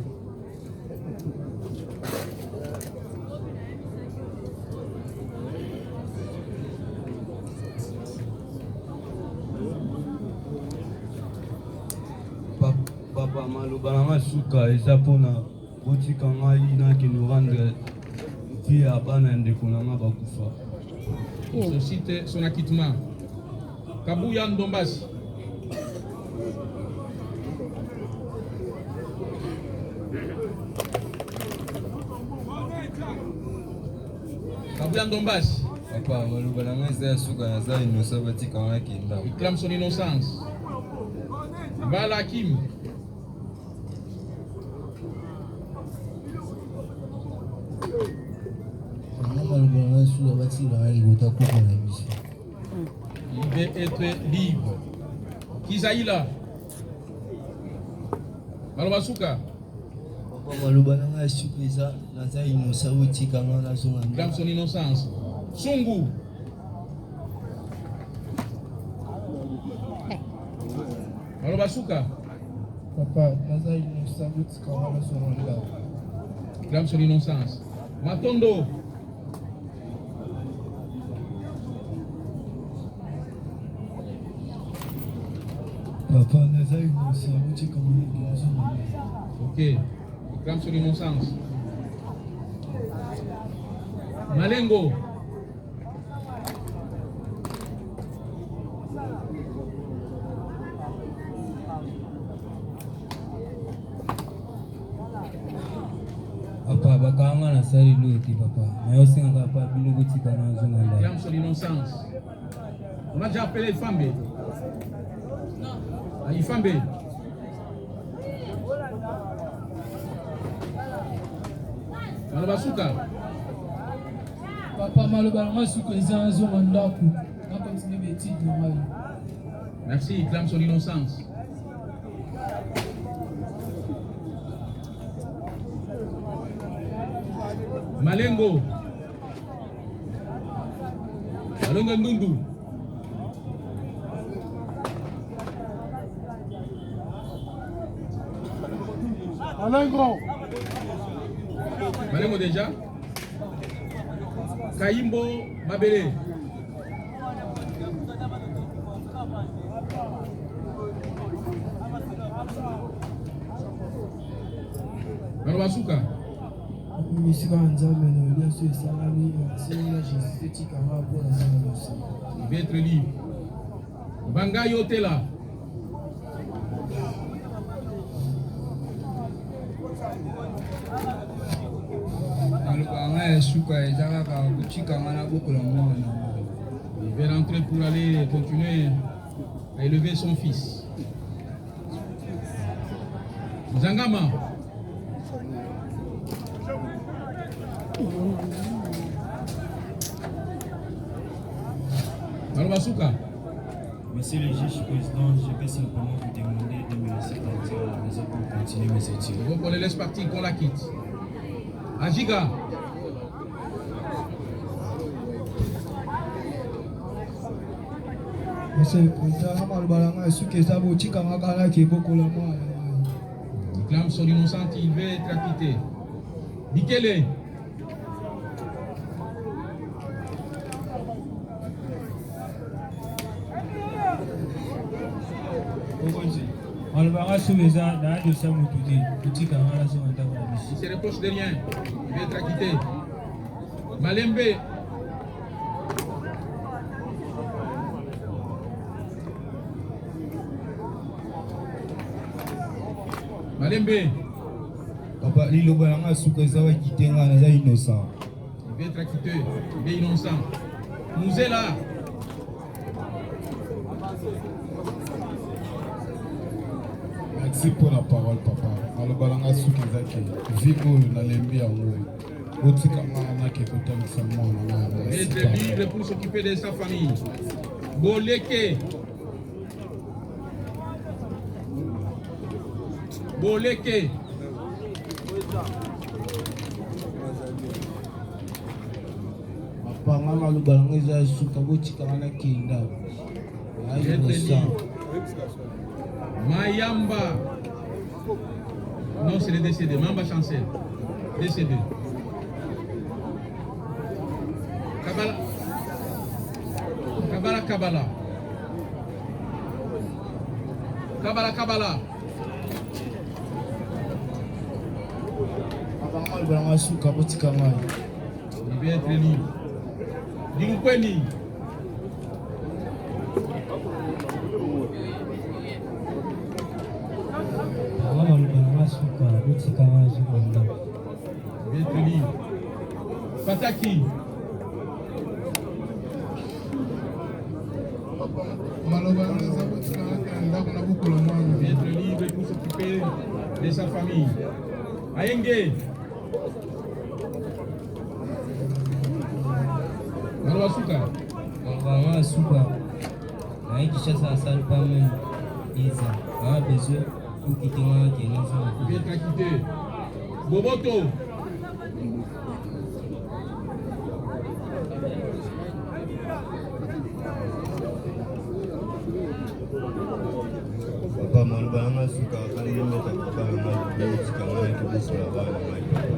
Papa maloba nanga suka eza mpona botika ngai nakende rendre vie ya bana ya ndeko nanga bakufa. Il cite son acquittement. Kabuya Ndombasi. Kabuya Ndombasi. Papa maloba nanga eza ya suka naza innocent batika ngai kenda. Il clame son innocence. Bala Kim. Il veut être libre. Kizaïla. Malobasuka. Clame son innocence. Sungu. Malobasuka. Papa, naza innocent botika wana songa. Clame son innocence. Matondo. Papa, naza innocent botika wana songa. Ok. Il clame son innocence. Malengo. Papa, bakanga na sali loti papa. Mais aussi on va pas bino botika na zonga ndako. Clame son innocence. On a déjà appelé Ifambe. Ifambe. Malobasuka. Papa, maloba nanga suka eza na zonga ndako. Na continue betide na ngai. Merci, il clame son innocence. Malengo. Malonga Ndundu. Malengo déjà. Kaimbo Mabele. Malobasuka. Misika nzambe na nyonso esalami asinga jésus etikanga mpona zanga nyonso. Il veut être libre. Bangai Otela. maloba nanga ya suka eza kaka kotikanga na bokola mwana. Il veut rentrer pour aller continuer à élever son fils. Zangama. Malobasuka. Monsieur le juge président, je vais simplement vous demander de me laisser partir à la maison pour continuer mes études. Donc on le laisse partir, qu'on la quitte. Ajiga. Monsieur le président, maloba nanga suka eza botikanga kala ke bokola mwana. Il clame son innocence, il veut être acquitté. Bikele. maloba nanga suka eza na adosa motu te kotikanga na zonga ndako na biso. Il se reproche de rien. Il veut être acquitté. Malembe. Malembe. Papa, liloba nanga suka eza wakitenga naza innocent. Il veut être acquitté. Il est innocent. Mouzela. Merci pour la parole, papa. Malobalanga Soukezaki, Vigo Nalembi Amoui. Il était libre pour s'occuper de sa famille. Boleke. Boleke. Papa, maman, le ballon est à Soukabotikana Kinda. Mayamba. Non, c'est le décédé. Mamba Chancel. Décédé. Kabala. Kabala, Kabala. Kabala, Kabala. Papa, le ballon est Soukabotikana. Il vient être libre. Dis-nous Pataki. Être libre pour s'occuper de sa famille. Ayenge. Malwasuka. Malwasuka. Naikisha sasa pas même. Isa. A besoin pour quitter moi qui est là. Bien quitté. Boboto. Papa Malobalanga Souka quand il met à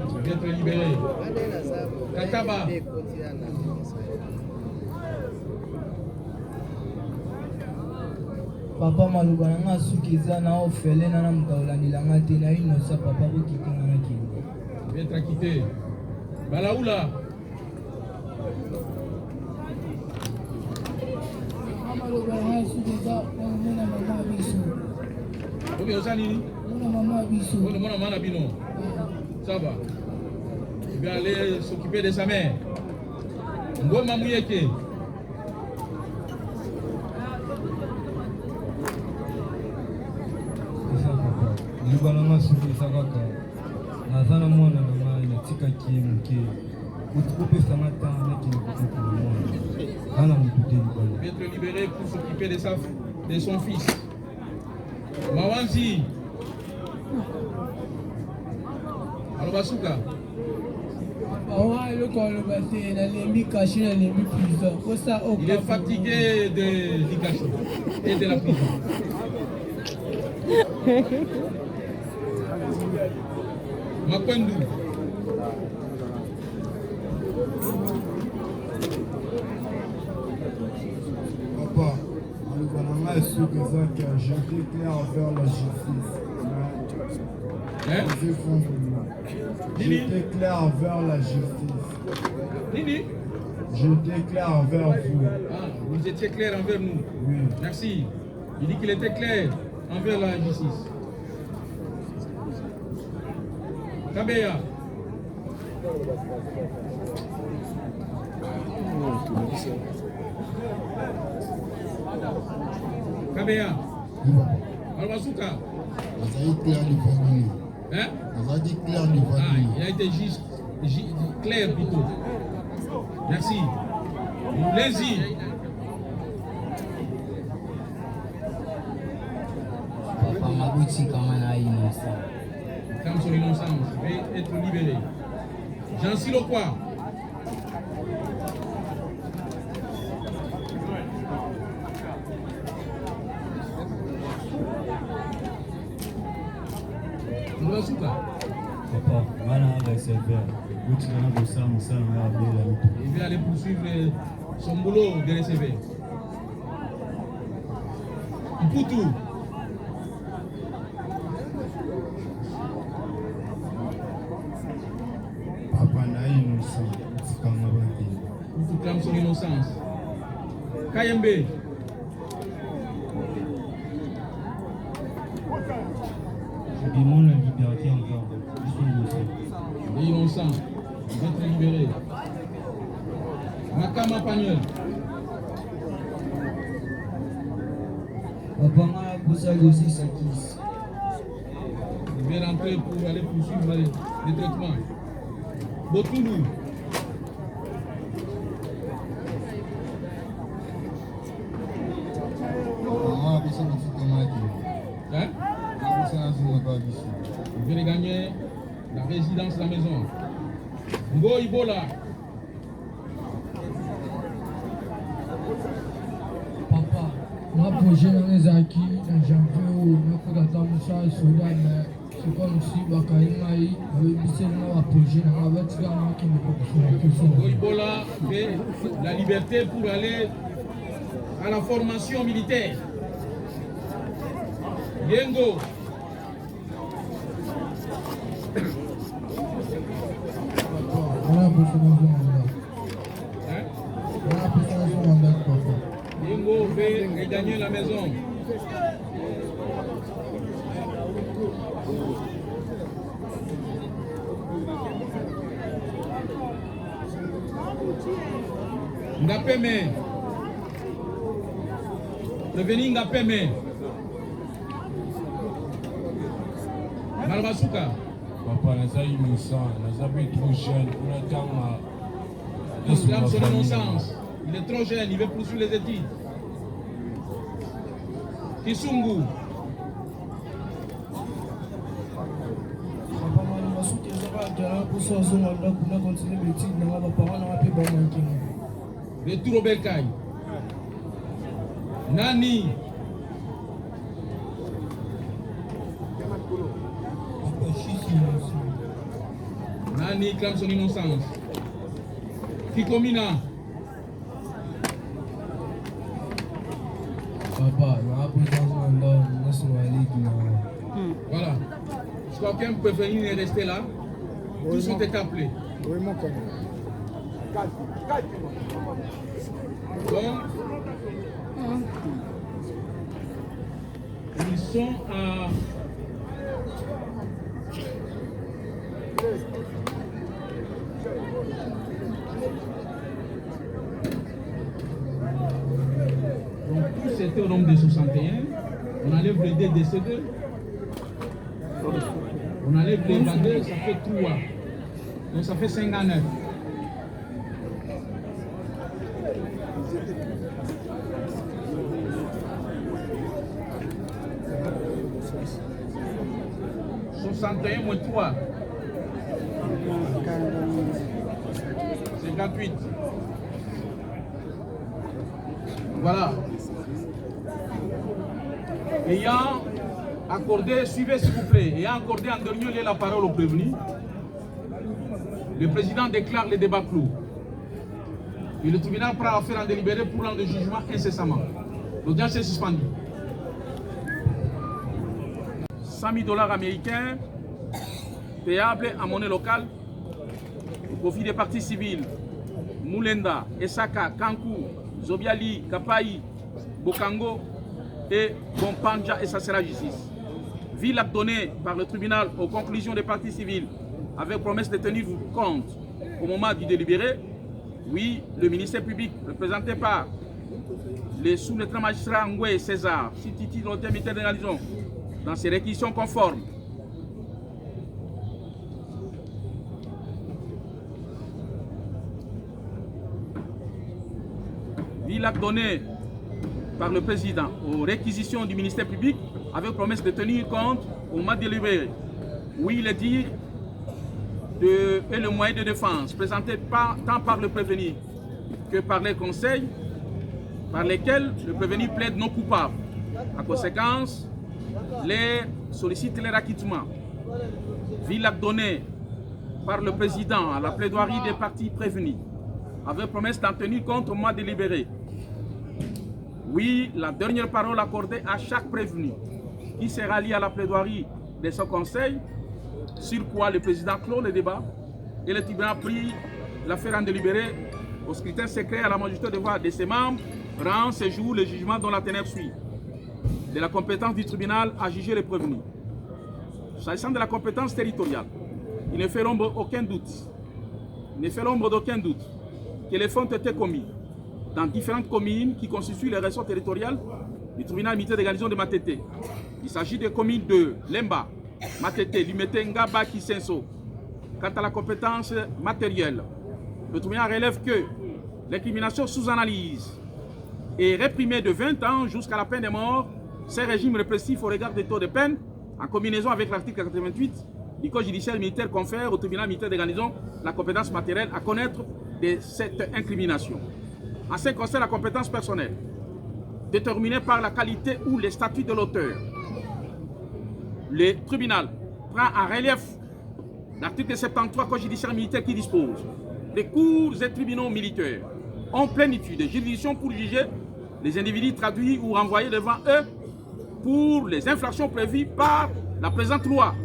tu viens te libérer. Kataba. Papa Malobalanga Soukiza na ofele na mkaolanilanga te na inosa papa bokikinga na kindi. Tu viens te quitter. Balaoula. Ok, on s'en est. Mon maman Bino. Ça va. Il va aller s'occuper de sa mère. Ngo Mamouyeke. Lubalanga Souki Sakaka. Nazana mwana na mali tika kimuke. Utopesa mata na kimuke mwana. Kana mutute libala. Être libéré pour s'occuper de son fils. Mawanzi. Alobasuka. Il est fatigué de l'Ikashi et de la prison. Makwendu. Papa, je déclare envers la justice. Je déclare envers la justice. Nini? Je déclare envers vous. Ah, vous étiez clair envers nous. Oui. Merci. Il dit qu'il était clair envers la justice. Kabeya. Kabeya. Alwasuka. Hein? Ah, il a été juste clair plutôt. Merci. Allez-y. Papa Mabouti Kamana innocent. Comme son innocence, je vais être libéré. J'en le quoi? Papa, voilà un réservoir. Il va aller poursuivre son boulot de recevoir. Mputu. Papa n'a innocent. Mputu clame son innocence. Kayembe. Je demande la liberté encore. Je suis innocent. Il est innocent. Il va être libéré. Makama Pagnol. Papa m'a posé aussi sa kiss. vais rentrer pour aller poursuivre les traitements. Botoulou. Hein? Vous allez gagner la résidence de la maison. Ngo Ibola. Papa, moi projet dans les acquis, j'en veux où nous faisons ça Soudan, mais c'est comme si Bakaïmaï avait bissé dans projet dans la voiture qui ne peut pas. Ngo Ibola fait la liberté pour aller à la formation militaire. Yengo. Yengo fait gagner la maison. Ngapeme. Reveni Ngapeme. Malbasuka. Papa, naza innocent, naza trop jeune pour attendre. L'islam son innocence. Il est trop jeune, il veut poursuivre les études. Kisungu. Retour au Bercail. Nani. Nani clame son innocence. Kikomina. Papa, voilà. Si quelqu'un peut venir et rester là, tous sont appelés. Donc, ils sont à... Donc, tous c'était au nombre de 61. On enlève les deux décédés. On enlève les 22, ça fait 3. Donc, ça fait 59. moins 3. 58. Voilà. Ayant accordé, suivez s'il vous plaît, ayant accordé en dernier lieu la parole au prévenu, le président déclare le débat clos. Et le tribunal prend l'affaire en délibéré pour rendre le jugement incessamment. L'audience est suspendue. 100 000 $ américains payables en monnaie locale au profit des partis civils Moulenda, Esaka, Kankou, Zobiali, Kapai, Bokango et Bompanja, et ça sera justice. Ville donnée par le tribunal aux conclusions des partis civils avec promesse de tenir compte au moment du délibéré. Oui, le ministère public représenté par les sous-lieutenants magistrats Ngwe et César, Sititi, l'auteur militaire de garnison, dans ses réquisitions conformes. Ville donné par le président aux réquisitions du ministère public avec promesse de tenir compte au moment délibéré. Oui, le dire et le moyen de défense présenté tant par le prévenu que par les conseils par lesquels le prévenu plaide non coupable. En conséquence, les sollicite leur acquittement. Ville donné par le président à la plaidoirie des partis prévenus avec promesse d'en tenir compte au moment délibéré. Oui, la dernière parole accordée à chaque prévenu qui sera lié à la plaidoirie de son conseil, sur quoi le président clôt le débat et le tribunal prit l'affaire en délibéré au scrutin secret à la majorité de voix de ses membres, rend ce jour le jugement dont la teneur suit. De la compétence du tribunal à juger les prévenus. S'agissant de la compétence territoriale, il ne fait l'ombre aucun doute. Il ne fait l'ombre d'aucun doute que les faits ont été commis dans différentes communes qui constituent les ressorts territoriaux du tribunal militaire de garnison de Matete. Il s'agit des communes de Lemba, Matete, Limete, Ngaba, Kisenso. Quant à la compétence matérielle, le tribunal relève que l'incrimination sous analyse est réprimée de 20 ans jusqu'à la peine de mort. Ces régimes répressifs au regard des taux de peine, en combinaison avec l'article 88 du Code judiciaire militaire, confère au tribunal militaire de garnison la compétence matérielle à connaître de cette incrimination. En ce qui concerne la compétence personnelle, déterminée par la qualité ou les statuts de l'auteur, le tribunal prend en relief l'article 73 Code judiciaire militaire qui dispose des cours et tribunaux militaires en plénitude de juridiction pour juger les individus traduits ou renvoyés devant eux pour les infractions prévues par la présente loi.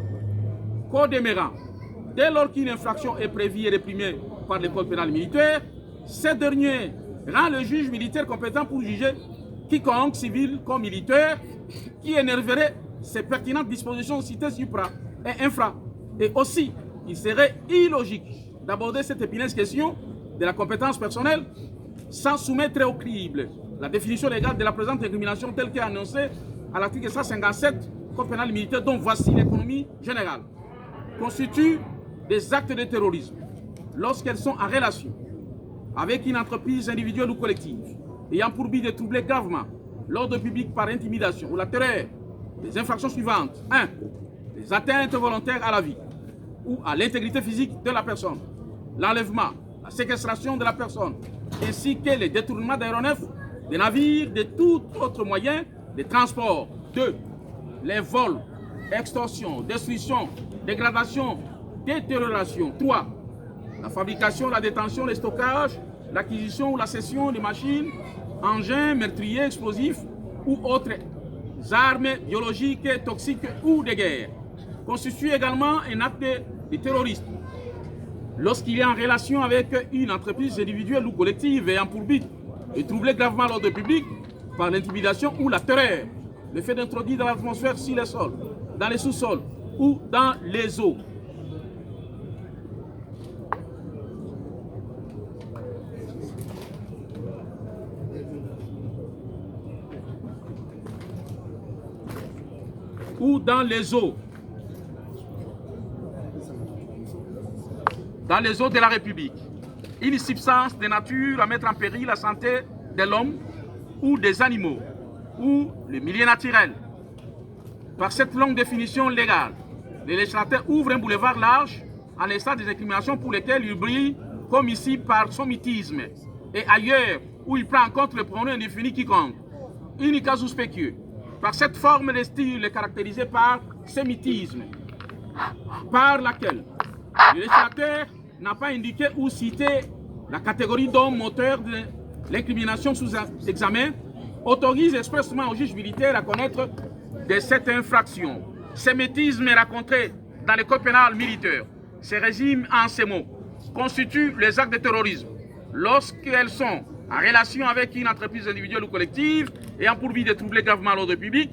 Code demeurant, dès lors qu'une infraction est prévue et réprimée par le code pénal militaire, ce dernier rend le juge militaire compétent pour juger quiconque, civil comme militaire, qui énerverait ces pertinentes dispositions citées supra et infra. Et aussi, il serait illogique d'aborder cette épineuse question de la compétence personnelle sans soumettre au crible la définition légale de la présente incrimination telle qu'est annoncée à l'article 157 Code pénal militaire, dont voici l'économie générale. Constituent des actes de terrorisme lorsqu'elles sont en relation avec une entreprise individuelle ou collective ayant pour but de troubler gravement l'ordre public par intimidation ou la terreur. Les infractions suivantes: 1. Les atteintes volontaires à la vie ou à l'intégrité physique de la personne, l'enlèvement, la séquestration de la personne, ainsi que les détournements d'aéronefs, des navires, de tout autre moyen de transport. 2. Les vols, extorsion, destruction, dégradation, détérioration. 3. La fabrication, la détention, le stockage, l'acquisition ou la cession de machines, engins, meurtriers, explosifs ou autres armes biologiques, toxiques ou de guerre. Constitue également un acte de terrorisme lorsqu'il est en relation avec une entreprise individuelle ou collective ayant pour but de troubler gravement l'ordre public par l'intimidation ou la terreur, le fait d'introduire dans l'atmosphère, sur les sols, dans les sous-sols ou dans les eaux. Ou dans les eaux. Dans les eaux de la République. Une substance de nature à mettre en péril la santé de l'homme ou des animaux ou le milieu naturel. Par cette longue définition légale, le législateur ouvre un boulevard large à l'instar des incriminations pour lesquelles il brille, comme ici par son mythisme, et ailleurs où il prend en compte le pronom indéfini quiconque, in casu spécieux. Par cette forme de style caractérisée par sémitisme, par laquelle le législateur n'a pas indiqué ou cité la catégorie d'homme moteur de l'incrimination sous examen, autorise expressément au juge militaire à connaître de cette infraction. Sémitisme est rencontré dans le code pénal militaire. Ces régimes en ces mots constituent les actes de terrorisme lorsqu'elles sont en relation avec une entreprise individuelle ou collective ayant pour but de troubler gravement l'ordre public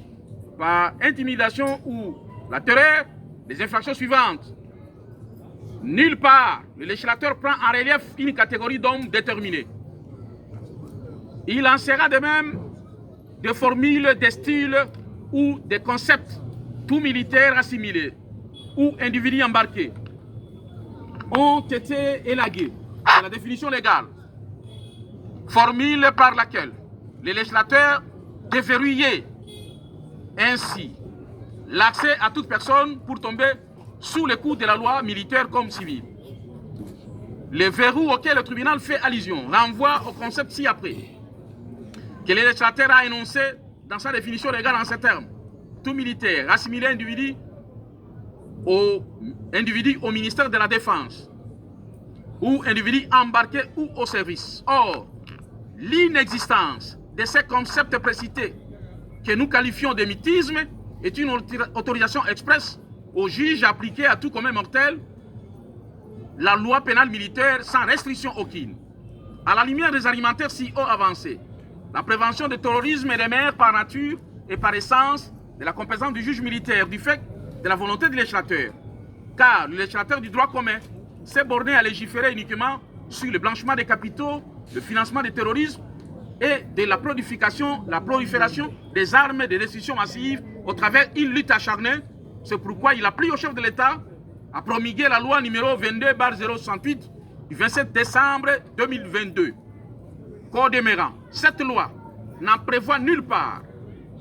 par intimidation ou la terreur. Les infractions suivantes. Nulle part, le législateur prend en relief une catégorie d'hommes déterminés. Il en sera de même des formules, des styles ou des concepts, tout militaires assimilés ou individus embarqués, ont été élagués. C'est la définition légale. Formule par laquelle le législateur déverrouillait ainsi l'accès à toute personne pour tomber sous le coup de la loi militaire comme civile. Le verrou auquel le tribunal fait allusion renvoie au concept ci-après, que le législateur a énoncé dans sa définition légale en ces termes: tout militaire assimilé individu au ministère de la Défense ou individu embarqué ou au service. Or, l'inexistence de ces concepts précités que nous qualifions de mythisme est une autorisation expresse au juge appliqué à tout commun mortel la loi pénale militaire sans restriction aucune. À la lumière des argumentaires si haut avancés, la prévention du terrorisme demeure par nature et par essence de la compétence du juge militaire du fait de la volonté du législateur. Car le législateur du droit commun s'est borné à légiférer uniquement sur le blanchiment des capitaux, le financement du terrorisme et de la prolifération des armes de destruction massive au travers d'une lutte acharnée C'est pourquoi il a pris au chef de l'État à promulguer la loi numéro 22/068 du 27 décembre 2022. Code demeurant, cette loi n'en prévoit nulle part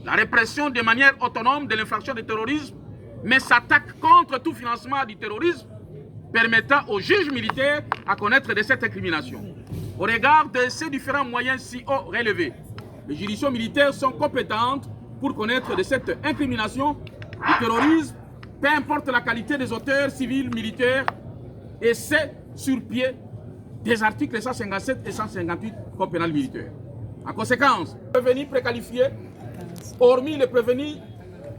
la répression de manière autonome de l'infraction de terrorisme, mais s'attaque contre tout financement du terrorisme, permettant aux juges militaires à connaître de cette incrimination. Au regard de ces différents moyens si haut relevés, les juridictions militaires sont compétentes pour connaître de cette incrimination du terrorisme, peu importe la qualité des auteurs civils, militaires, et c'est sur pied des articles 157 et 158 Code pénal militaire. En conséquence, les prévenus préqualifiés, hormis les prévenus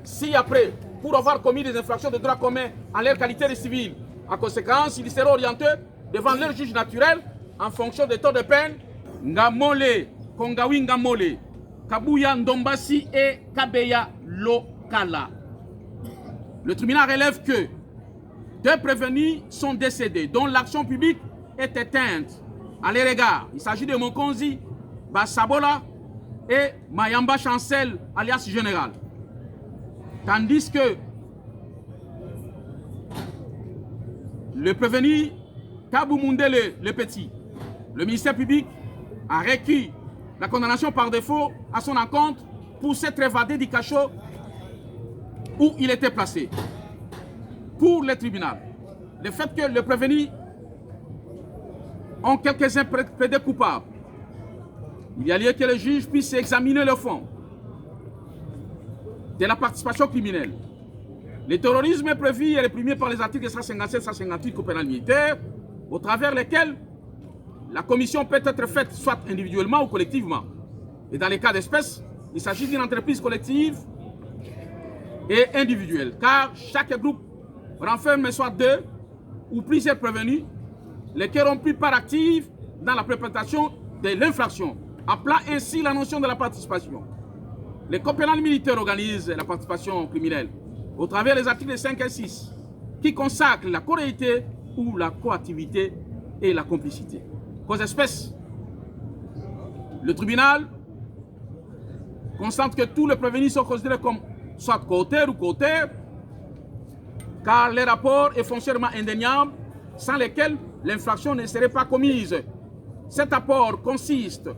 ci-après, pour avoir commis des infractions de droit commun en leur qualité de civils, en conséquence, ils seront orientés devant leur juge naturel en fonction des taux de peine. Ngamole, Kongawi Ngamole, Kabuya Ndombasi et Kabeya Lokala. Le tribunal relève que 2 prévenus sont décédés, dont l'action publique est éteinte à leur égard. Il s'agit de Mokonzi Basabola et Mayamba Chancel, alias Général. Tandis que le prévenu Kabou Mundele le Petit, le ministère public a requis la condamnation par défaut à son encontre pour s'être évadé du cachot où il était placé. Pour le tribunal, le fait que le prévenu ont quelques-uns plaidé coupables, il y a lieu que le juge puisse examiner le fond de la participation criminelle. Le terrorisme est prévu et réprimé par les articles 157-158 Code pénal militaire, au travers lesquels la commission peut être faite soit individuellement ou collectivement. Et dans les cas d'espèce, il s'agit d'une entreprise collective et individuelle, car chaque groupe renferme soit 2 ou plusieurs prévenus, lesquels ont pris part active dans la préparation de l'infraction, appelant ainsi la notion de la participation. Le Code pénal militaire organise la participation criminelle au travers des articles 5 et 6 qui consacrent la corréité ou la coactivité et la complicité. Cause espèce, le tribunal constate que tous les prévenus sont considérés comme soit co-auteurs ou co-auteurs, car les rapports est foncièrement indéniable sans lesquels l'infraction ne serait pas commise. Cet apport consiste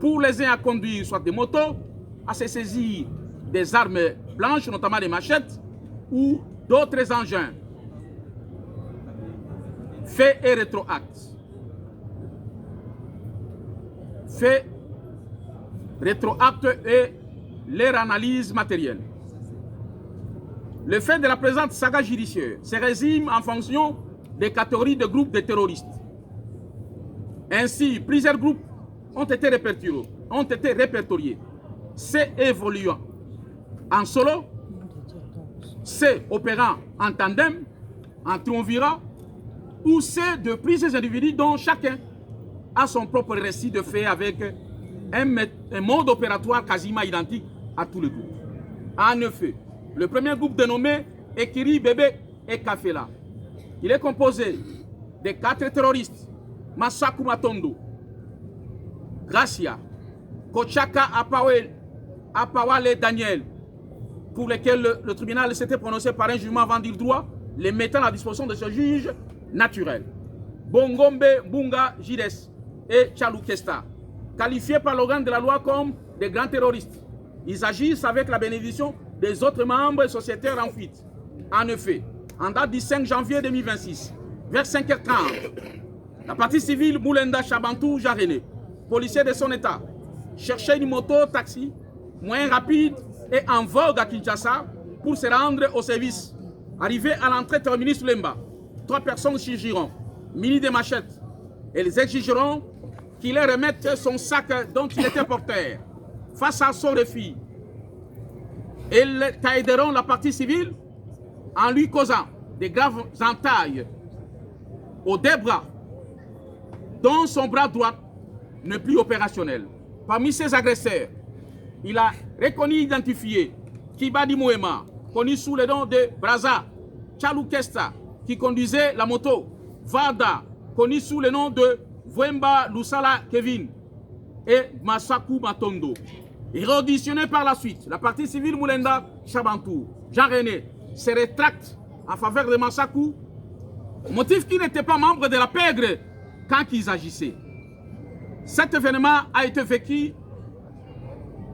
pour les uns à conduire soit des motos, à se saisir des armes blanches, notamment des machettes, ou d'autres engins. Fait et rétroacte. Fait, rétroacte et leur analyse matérielle. Le fait de la présente saga judiciaire se résume en fonction des catégories de groupes de terroristes. Ainsi, plusieurs groupes ont été répertoriés. C évoluant en solo, C opérant en tandem, en triumvirat, ou C de plusieurs individus dont chacun a son propre récit de fait avec un mode opératoire quasiment identique à tous les groupes. En effet, le premier groupe dénommé Ekiri, Bébé et Kafela, il est composé de 4 terroristes, Masaku Matondo, Gracia, Kochaka Apawale Daniel, pour lesquels le tribunal s'était prononcé par un jugement avant dire droit, les mettant à la disposition de ce juge naturel. Bongombe Bunga Jides et Chalou Kesta, qualifiés par l'organe de la loi comme des grands terroristes. Ils agissent avec la bénédiction des autres membres et sociétaires en fuite. En effet, en date du 5 janvier 2026, vers 5h30, la partie civile Moulenda Chabantou Jarené, policier de son état, cherchait une moto-taxi, moyen rapide et en vogue à Kinshasa pour se rendre au service. Arrivé à l'entrée terminus Lemba, 3 personnes surgiront, munis de machettes. Elles exigeront qu'il leur remette son sac dont il était porteur. Face à son refus, elles tailleront la partie civile en lui causant des graves entailles aux 2 bras, dont son bras droit n'est plus opérationnel. Parmi ces agresseurs, il a reconnu et identifié Kibadi Moema, connu sous le nom de Braza, Chalou Kesta, qui conduisait la moto, Vada, connu sous le nom de Vwemba Lusala Kevin, et Masaku Matondo. Il auditionné par la suite la partie civile Moulenda Chabantou, Jean-René, se rétracte en faveur de Massakou, motif qui n'était pas membre de la pègre quand ils agissaient. Cet événement a été vécu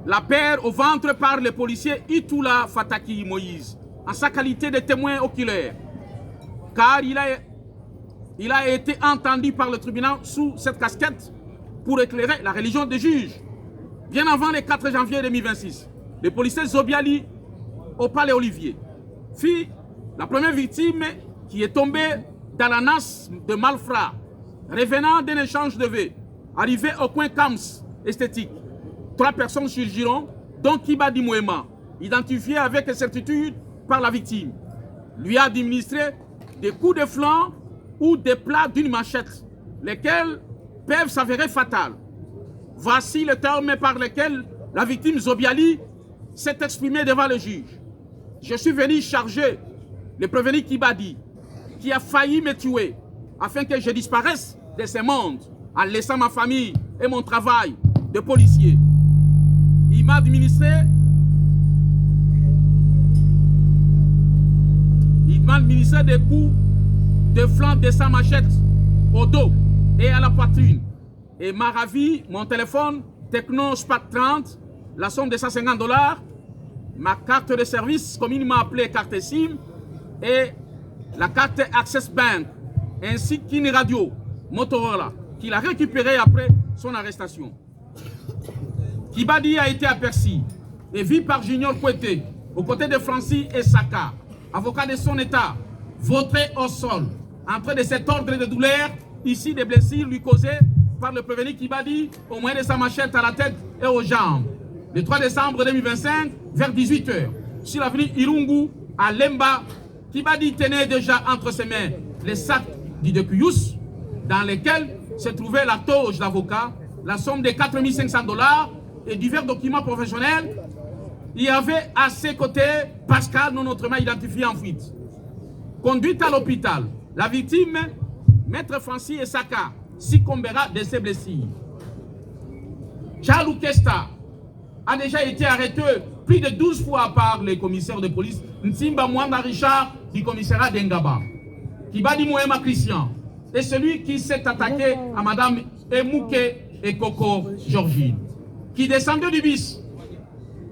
la paire au ventre par le policier Itoula Fataki Moïse, en sa qualité de témoin oculaire, car il a été entendu par le tribunal sous cette casquette pour éclairer la religion des juges. Bien avant le 4 janvier 2026, le policier Zobiali au Palais Olivier fut la première victime qui est tombée dans la nasse de malfrats, revenant d'un échange de vœux, arrivé au coin Kams esthétique. 3 personnes surgiront, dont Kibadi Mouema, identifié avec certitude par la victime, lui a administré des coups de flanc ou des plats d'une machette, lesquels peuvent s'avérer fatals. Voici le terme par lequel la victime Zobiali s'est exprimée devant le juge. Je suis venu charger le prévenu Kibadi, qui a failli me tuer, afin que je disparaisse de ce monde, en laissant ma famille et mon travail de policier. Il m'a administré des coups de flanc de sa machette au dos et à la poitrine. Et m'a ravi mon téléphone Tecno Spark 30, la somme de $150, ma carte de service, communément appelée carte SIM, et la carte Access Bank, ainsi qu'une radio Motorola, qu'il a récupérée après son arrestation. Kibadi a été aperçu et vu par Junior Kouete, aux côtés de Francis Essaka, avocat de son état, vautré au sol, en train de cet ordre de douleur, ici des blessures lui causées par le prévenu Kibadi au moyen de sa machette à la tête et aux jambes. Le 3 décembre 2025, vers 18 h, sur l'avenue Irungu, à Lemba, Kibadi tenait déjà entre ses mains les sacs du Dekuyus, dans lesquels se trouvait la toge d'avocat, la somme de $4500 et divers documents professionnels. Il y avait à ses côtés Pascal, non autrement identifié en fuite. Conduite à l'hôpital, la victime, Maître Francis Essaka, succombera de ses blessures. Charles Kesta a déjà été arrêté plus de 12 fois par les commissaires de police Ntimba Mwanda Richard du commissariat d'Engaba. Kibadi Mouema Christian est celui qui s'est attaqué à Madame Emouke et Coco Georgine, qui descendait du bus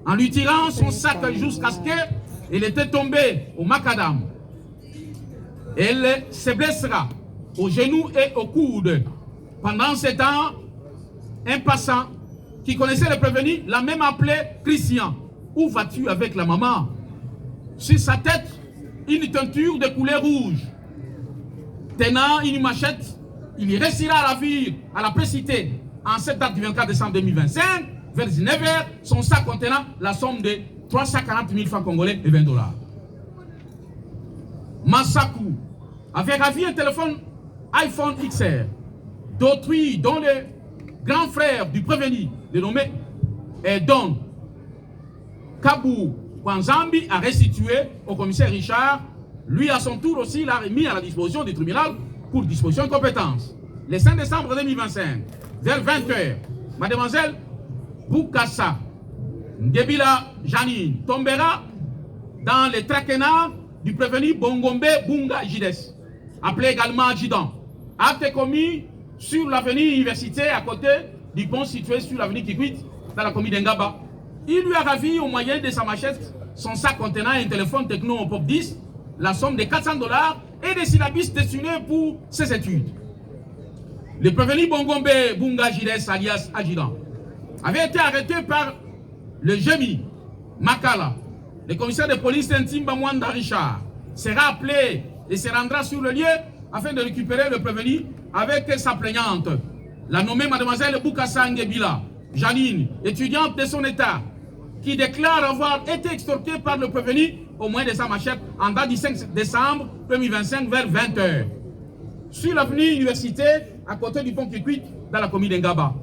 en lui tirant son sac jusqu'à ce qu'elle était tombée au macadam. Elle se blessera au genou et au coude. Pendant ce temps, un passant qui connaissait le prévenu l'a même appelé Christian. Où vas-tu avec la maman? Sur sa tête, une teinture de couleur rouge. Tenant une machette, il réussira à la ville, à la précité, en cette date du 24 décembre 2025, vers 19 h, son sac contenant la somme de 340 000 francs congolais et $20. Massakou avait ravi un téléphone iPhone XR d'autrui, dont le grand frère du prévenu, dénommé Don Kabou Kwanzambi, a restitué au commissaire Richard. Lui, à son tour aussi, l'a remis à la disposition du tribunal pour disposition de compétence. Le 5 décembre 2025, vers 20 h, mademoiselle Boukassa Ndebila Janine tombera dans les traquenards du prévenu Bongombe Bunga Jides, appelé également adjudant. Acte commis sur l'avenue Université, à côté du pont situé sur l'avenue Kikwit, dans la commune d'Engaba. Il lui a ravi au moyen de sa machette son sac contenant un téléphone Tecno Pop 10, la somme de $400 et des syllabus destinés pour ses études. Le prévenu Bongombe Bunga Jides, alias adjudant, avait été arrêté par le GEMI Makala. Le commissaire de police Ntimba Mwanda Richard sera appelé et se rendra sur le lieu afin de récupérer le prévenu avec sa plaignante, la nommée mademoiselle Boukassa Ngebila Janine, étudiante de son état, qui déclare avoir été extorquée par le prévenu au moyen de sa machette en date du 5 décembre 2025 vers 20 h. Sur l'avenue Université, à côté du pont Kikwit, dans la commune d'Engaba.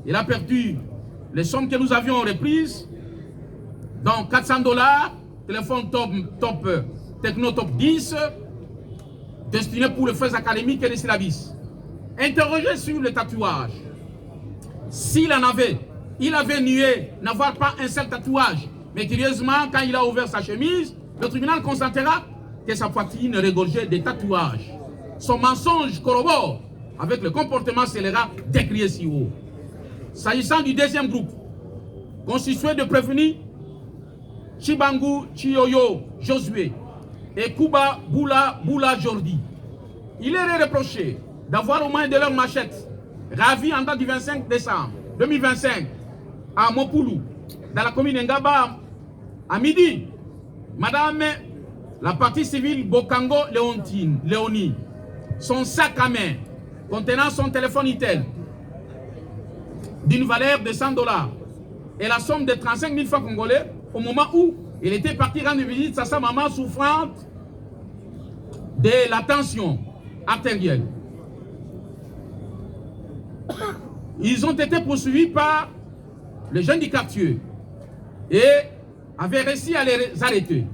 Il a perdu les sommes que nous avions reprises, donc $400, téléphone top Tecno Top 10, destiné pour les feux académiques et les syllabus. Interrogé sur le tatouage, s'il en avait, il avait nié n'avoir pas un seul tatouage. Mais curieusement, quand il a ouvert sa chemise, Le tribunal constatera que sa poitrine regorgeait des tatouages. Son mensonge corrobore avec le comportement scélérat décrié si haut. S'agissant du deuxième groupe, constitué de prévenus Chibangu Chioyo Josué et Kuba Boula Jordi, il est reproché d'avoir au moins de leurs machettes ravies en date du 25 décembre 2025 à Mopulu, dans la commune Ngaba, à midi. Madame la partie civile Bokango Léonie, son sac à main contenant son téléphone Itel d'une valeur de $100 et la somme de 35 000 francs congolais au moment où il était parti rendre visite à sa maman souffrante de la tension artérielle. Ils ont été poursuivis par les jeunes du quartier et avaient réussi à les arrêter.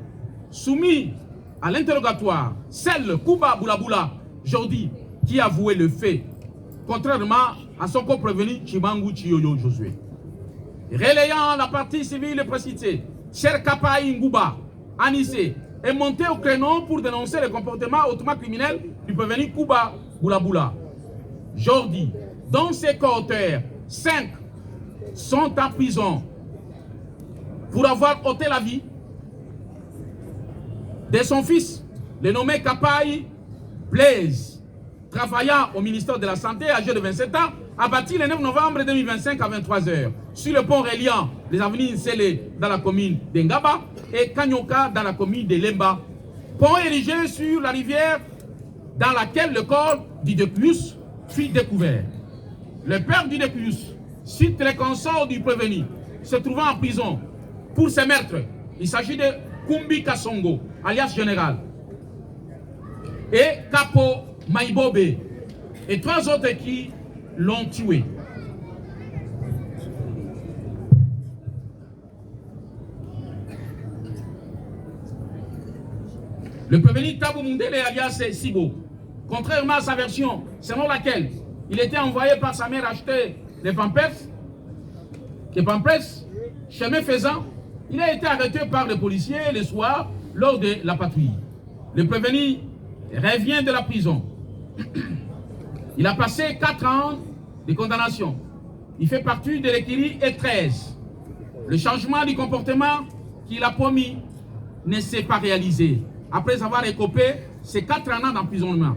Soumis à l'interrogatoire, celle Kuba Boula Jordi qui avouait le fait, contrairement à son co-prévenu Chibangu Chioyo Josué. Relayant la partie civile précitée, Cher Kapai Ngouba, Anissé, est monté au créneau pour dénoncer le comportement hautement criminel du prévenu Kuba Boula. Jordi, dont ses co-auteurs, 5, sont en prison pour avoir ôté la vie de son fils, le nommé Kapai Blaise, travaillant au ministère de la Santé, âgé de 27 ans, abattu le 9 novembre 2025 à 23h sur le pont reliant les avenues Nsele dans la commune d'Engaba et Kanyoka dans la commune de Lemba. Pont érigé sur la rivière dans laquelle le corps du Déclus fut découvert. Le père du Déclus cite les consorts du prévenu se trouvant en prison pour ces meurtres. Il s'agit de Kumbi Kasongo, alias Général, et Capo Maïbobe, et 3 autres qui l'ont tué. Le prévenu Tabou Mundele, alias Sibo, contrairement à sa version selon laquelle il était envoyé par sa mère acheter les pampers, chemin faisant, il a été arrêté par les policiers le soir lors de la patrouille. Le prévenu revient de la prison. Il a passé 4 ans de condamnation. Il fait partie de l'écurie E13. Le changement du comportement qu'il a promis ne s'est pas réalisé. Après avoir écopé ses 4 ans d'emprisonnement,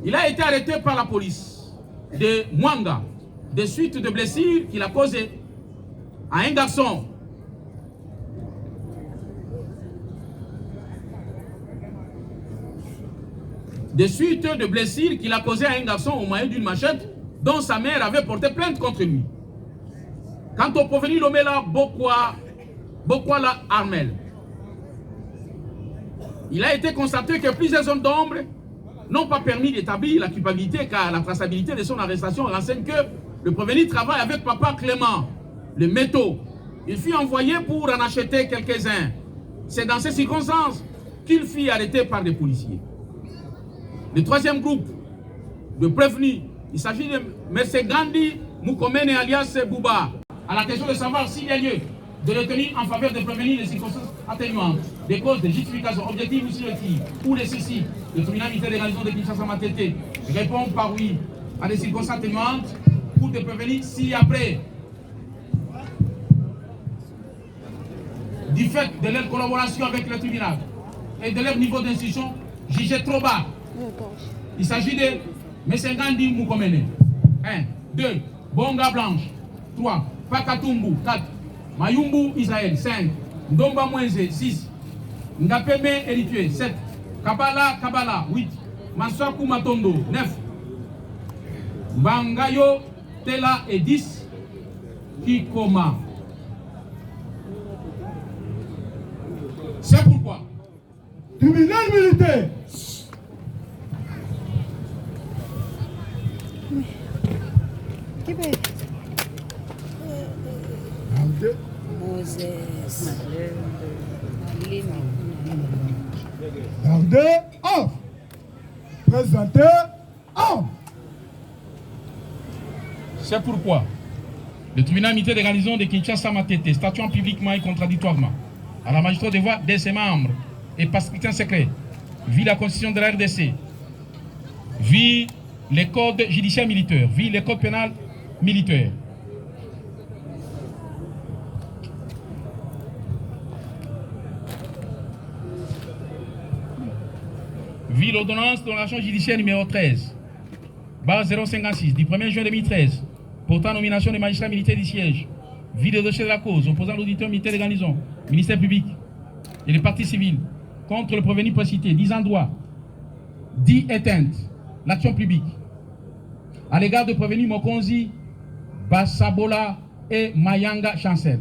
il a été arrêté par la police de Mwanga de suite de blessures qu'il a causées à un garçon. De suite de blessures qu'il a causées à un garçon au moyen d'une machette dont sa mère avait porté plainte contre lui. Quant au prévenu Lomela Bokwala Armel, il a été constaté que plusieurs hommes d'ombre n'ont pas permis d'établir la culpabilité car la traçabilité de son arrestation renseigne que le prévenu travaille avec Papa Clément, le métaux. Il fut envoyé pour en acheter quelques-uns. C'est dans ces circonstances qu'il fut arrêté par des policiers. Le troisième groupe de prévenus, il s'agit de M. Gandhi Mukomene alias Bouba. À la question de savoir s'il y a lieu de retenir en faveur des prévenus les circonstances atténuantes, des causes de justification objective ou subjective, ou les ceci, le tribunal militaire des réalisations de Kinshasa Matete répond par oui à des circonstances atténuantes pour te prévenir si après, du fait de leur collaboration avec le tribunal et de leur niveau d'instruction jugé trop bas. Il s'agit de M. Gandhi Mukomene. 1, 2, Bonga Blanche. 3, Pakatumbu. 4, Mayumbu Israël. 5, Ndomba Mwenze. 6, Ngapeme Eritue. 7, Kabala. 8, Maswaku Matondo. 9, Bangayo Tela et 10, Kikoma. C'est pourquoi tribunal militaire Gardez off. Présentez off. C'est pourquoi le tribunal militaire des garnisons de Kinshasa Matete, statuant publiquement et contradictoirement à la magistrature des voix de ses membres et par scrutin secret, vit la constitution de la RDC, vit les codes judiciaires militaires, vit les codes pénals militaires. Vit l'ordonnance d'honoration judiciaire numéro 13, barre 056 du 1er juin 2013, portant nomination des magistrats militaires du siège, vit le dossier de la cause opposant l'auditeur militaire des garnisons, ministère public et les partis civils contre le prévenu précité, disant droit, dit éteinte, l'action publique à l'égard de prévenus Mokonzi, Bassabola et Mayanga Chancel.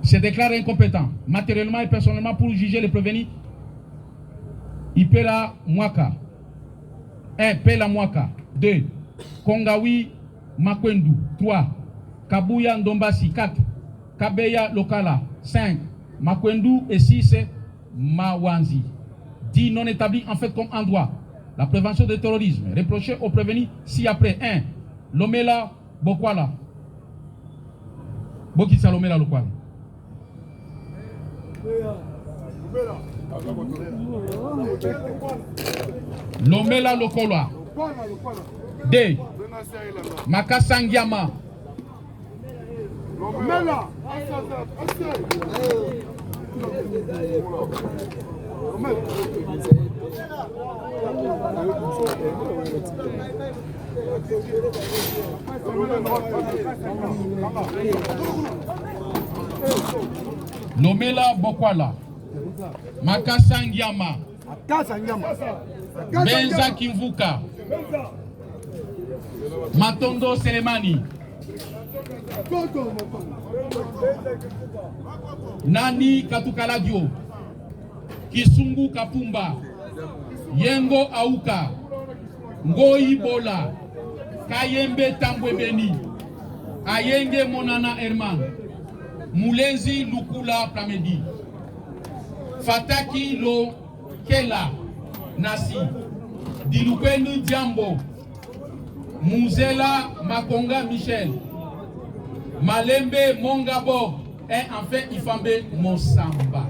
Se déclare incompétent, matériellement et personnellement, pour juger les prévenus Ipela Mwaka. 1. Pela Mwaka. 2. Kongawi Makwendu. 3. Kabuya Ndombasi. 4. Kabeya Lokala. 5. Makwendu et 6. Mawanzi. Dit non établi en fait comme en droit. La prévention du terrorisme. Reproché aux prévenus ci-après. 1. Lomela Bokwala. Bokisa Lomela Lokwala. Lomela Lokola. D. Makasangiama. Lomela Bokwala. Makasangiama. Benza Kimvuka. Matondo Selemani. Nani Katukaladio. Kisungu Kapumba. Yengo Auka. Ngoi Bola. Kayembe Tambwebeni. Ayenge Monana Herman. Mulenzi Lukula Plamedi. Fataki Lo Kela Nasi. Dilupenu Diambo. Muzela Makonga Michel. Malembe Mongabo. Et enfin Ifambe Monsamba.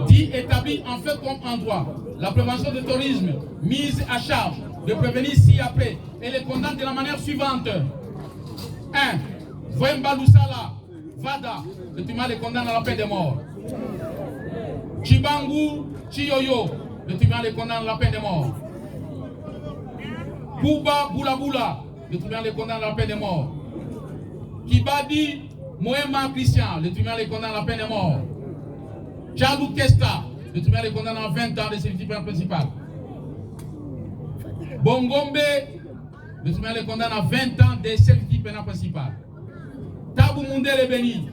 Dit établi en fait comme en droit la prévention du terrorisme mise à charge de prévenir ci-après et les condamne de la manière suivante. 1. Voemba Lusala Vada, le tribunal les condamne à la peine de mort. Chibangu Chiyoyo, le tribunal les condamne à la peine de mort. Bouba Boulabula, le tribunal les condamne à la peine de mort. Kibadi Moema Christian, le tribunal les condamne à la peine de mort. Tchadou Kesta, le tribunal les condamne à 20 ans de servitude pénale principale. Bongombe, le tribunal les condamne à 20 ans de servitude pénale principale. Tabou Mundele Beni,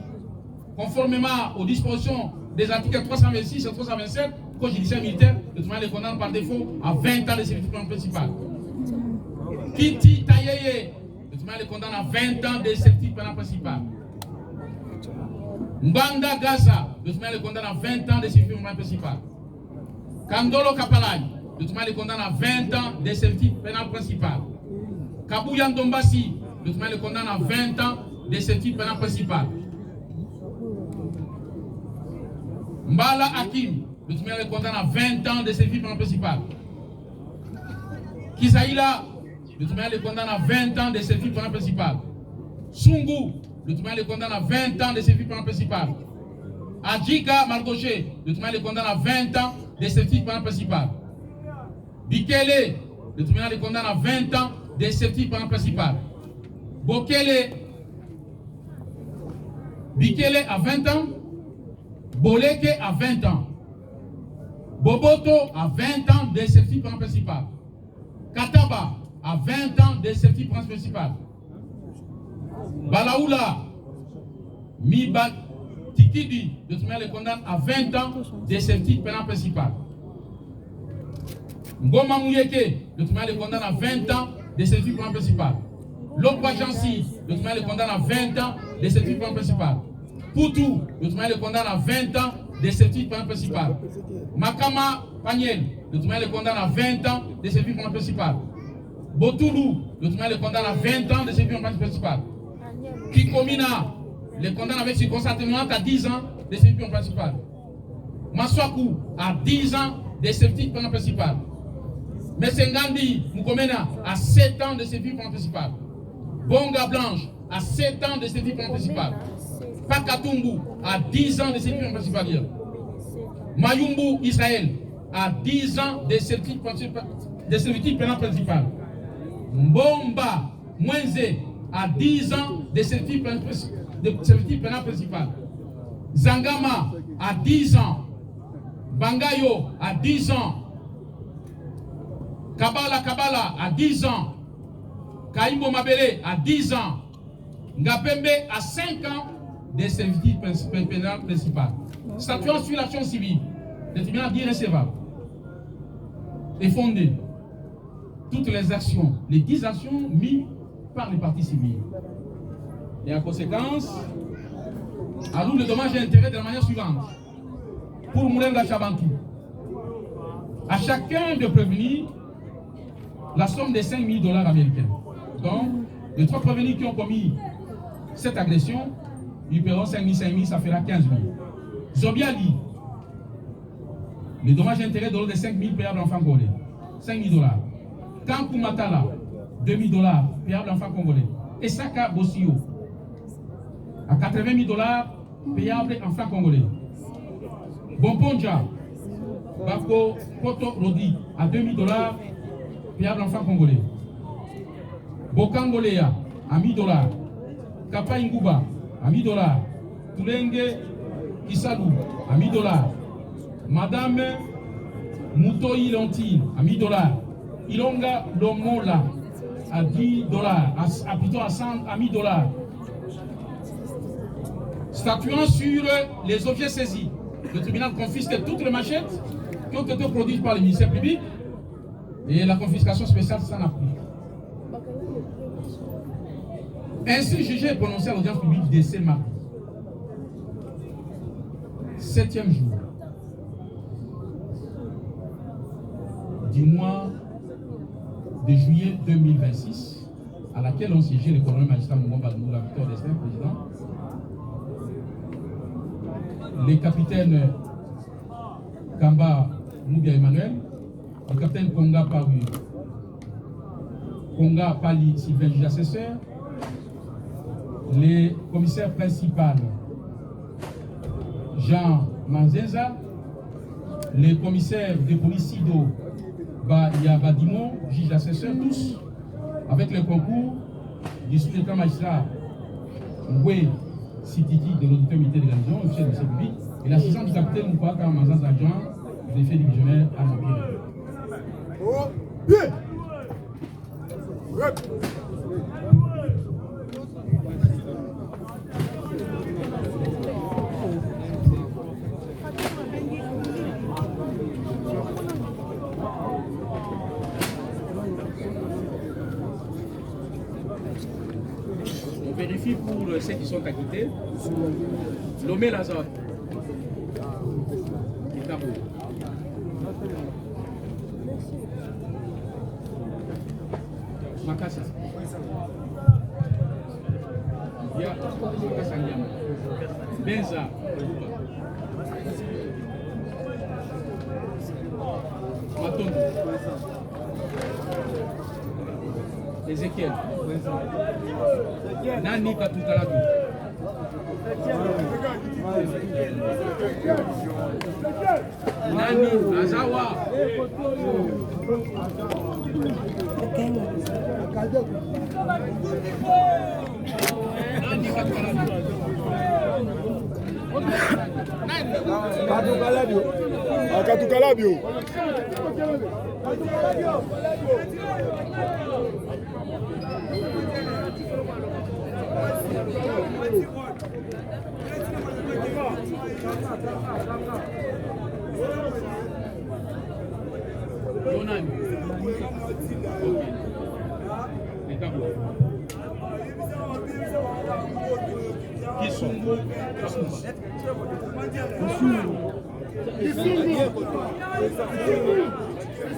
conformément aux dispositions des articles 326 et 327, Code judiciaire militaire, le tribunal les condamne par défaut à 20 ans de servitude pénale principale. Kiti Tayeye, le tribunal les condamne à 20 ans de servitude pénale principale. Mbanda Gaza, le tribunal les condamne à 20 ans de servitude pénale principale. Kandolo Kapalai, le tribunal les condamne à 20 ans de servitude pénale principale. Kabuya Ndombasi, le tribunal les condamne à 20 ans de servitude pénale principale. Mbala Hakim, le tribunal les condamne à 20 ans de servitude pénale principale. Kisaïla, le tribunal les condamne à 20 ans de servitude pénale principale. Sungu, le tribunal les condamne à 20 ans de servitude pénale principale. Adjika Margoché, le tribunal les condamne à 20 ans de servitude pénale principale. Bikele, le tribunal les condamne à 20 ans de servitude pénale principale. Bokele, Bikele à 20 ans. Boleke à 20 ans. Boboto à 20 ans de servitude pénale principale. Kataba à 20 ans de servitude pénale principale. Balaoula, Miba Tikidi, le tribunal les condamne à 20 ans de servitude pénale principale. Ngoma Mouyeke, le tribunal les condamne à 20 ans de servitude pénale principale. Lokwa Jansi, le tribunal les condamne à 20 ans de servitude pénale principale. Poutou, le tribunal les condamne à 20 ans de servitude pénale principale. Makama Paniel, le tribunal les condamne à 20 ans de servitude pénale principale. Botoulou, le tribunal les condamne à 20 ans de servitude pénale principale. Kikomina, les condamne avec circonstance atténuante à 10 ans de service pénal principal. Maswaku à 10 ans de service pénal principal. Messengandi Mukomena à 7 ans de service pénal principal. Bonga Blanche à 7 ans de service pénal principal. Pakatumbu à 10 ans de service pénal principal. Mayumbu Israël à 10 ans de service pénal principal. Mbomba Mwenze à 10 ans de service pénal principal. Zangama à 10 ans. Bangayo à 10 ans. Kabala à 10 ans. Kaimbo Mabele à 10 ans. Ngapembe à 5 ans de service pénal principal. Statuant sur l'action civile, le tribunal dit recevable et fondé toutes les actions, les 10 actions mises par les parties civiles. Et en conséquence, alloue le dommage et intérêt de la manière suivante. Pour Moulenga Chabantou, à chacun de prévenir la somme de $5 000 américains. Donc, les 3 prévenus qui ont commis cette agression, ils paieront 5 000, ça fera 15 000. Zobiali, les dommages et intérêts de l'ordre de 5 000 payables en francs congolais. $5 000. Kankou Matala, $2 000 payables en francs congolais. Et Saka Bossio, à $80 000 payables en francs congolais. Bomponja, Bako Poto Rodi, à $2 000 payables en francs congolais. Bokangolea, à $1 000. Kapa Ingouba, à $1 000. Tulenge Kisalou, à $1 000. Madame Moutoyi Lentine, à $1 000. Ilonga Lomola, à $10, plutôt à $1 000. Statuant sur les objets saisis, le tribunal confisque toutes les machettes qui ont été produites par le ministère public et la confiscation spéciale s'en applique. Ainsi jugé et prononcé à l'audience publique de ce mardi, 7e jour du mois de juillet 2026, à laquelle ont siégé le colonel magistrat Mouamba Moula Victor Destin, président, les capitaines Kamba Moubia Emmanuel, le capitaine Konga Pali Sylvain juge assesseur, les commissaires principaux Jean Manzenza, les commissaires de police Sido Badimon, juge assesseur, tous avec le concours du sous-lieutenant magistrat Oué Sititi de l'auditeur militaire de garnison, officier de service public, et l'assistant du capitaine Moupaka Manzaz adjoint des faits divisionnaires à Mobile. On vérifie pour ceux qui sont acquittés. Lomé Lazare. Kitabo. Makassa. Ya, Makassa Nyama. Benza. Matondo. Ezekiel. Nani Katukaladu. Nani Azawa. Nani Katukaladu. Katukalabio. Katukalabio. Yonan. Kisungu.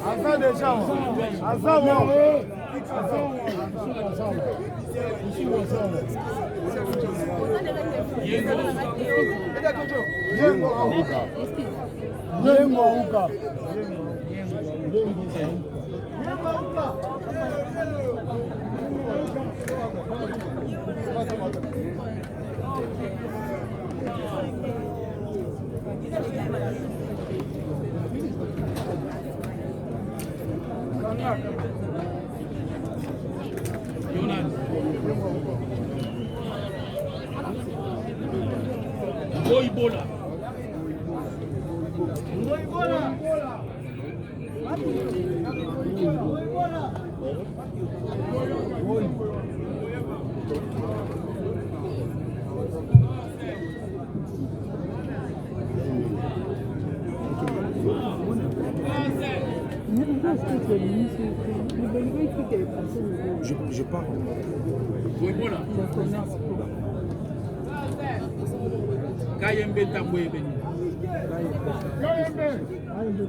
Asa déjà. Asa Ebola. Je parle. Ebola. Kayembe Tambwe Beni.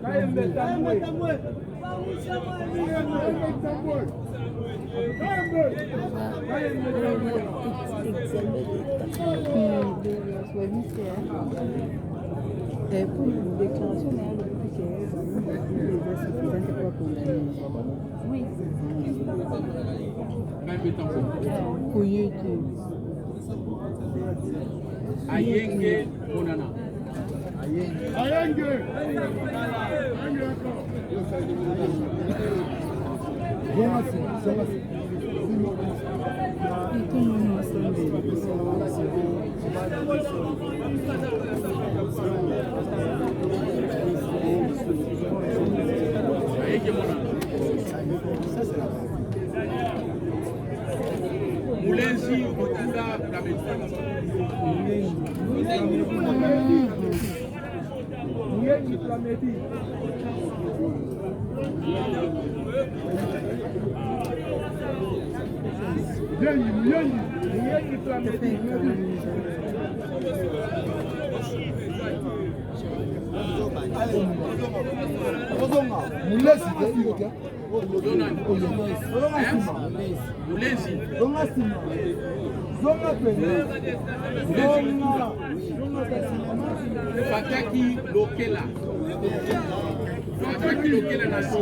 Kayembe Tambwe. Pour une déclaration, oui. Ayenge Onana. Ayenge. Mulenzi Okunda Kabeta. Mulenzi Plamedi. Mulenzi Plamedi. Fataki Lokela. Fataki Lokela Nasi.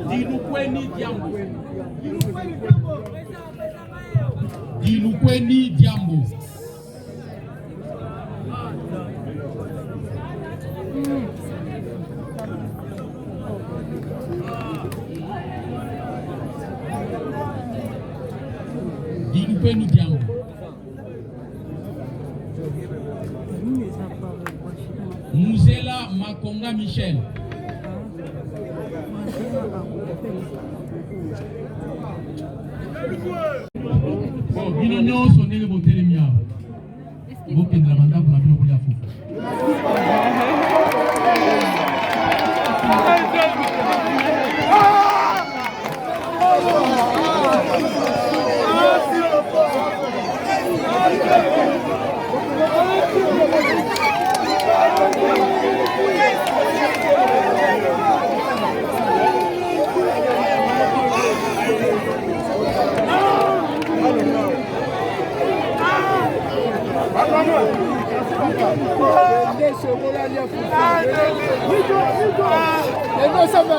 Dilukweni Diambo. Dilukweni Diambo. Muzela Makonga Michel. Bon, bino nyonso ndenge botelemi awa bokendela bandako na bino kolia fufu. Et non, ça va,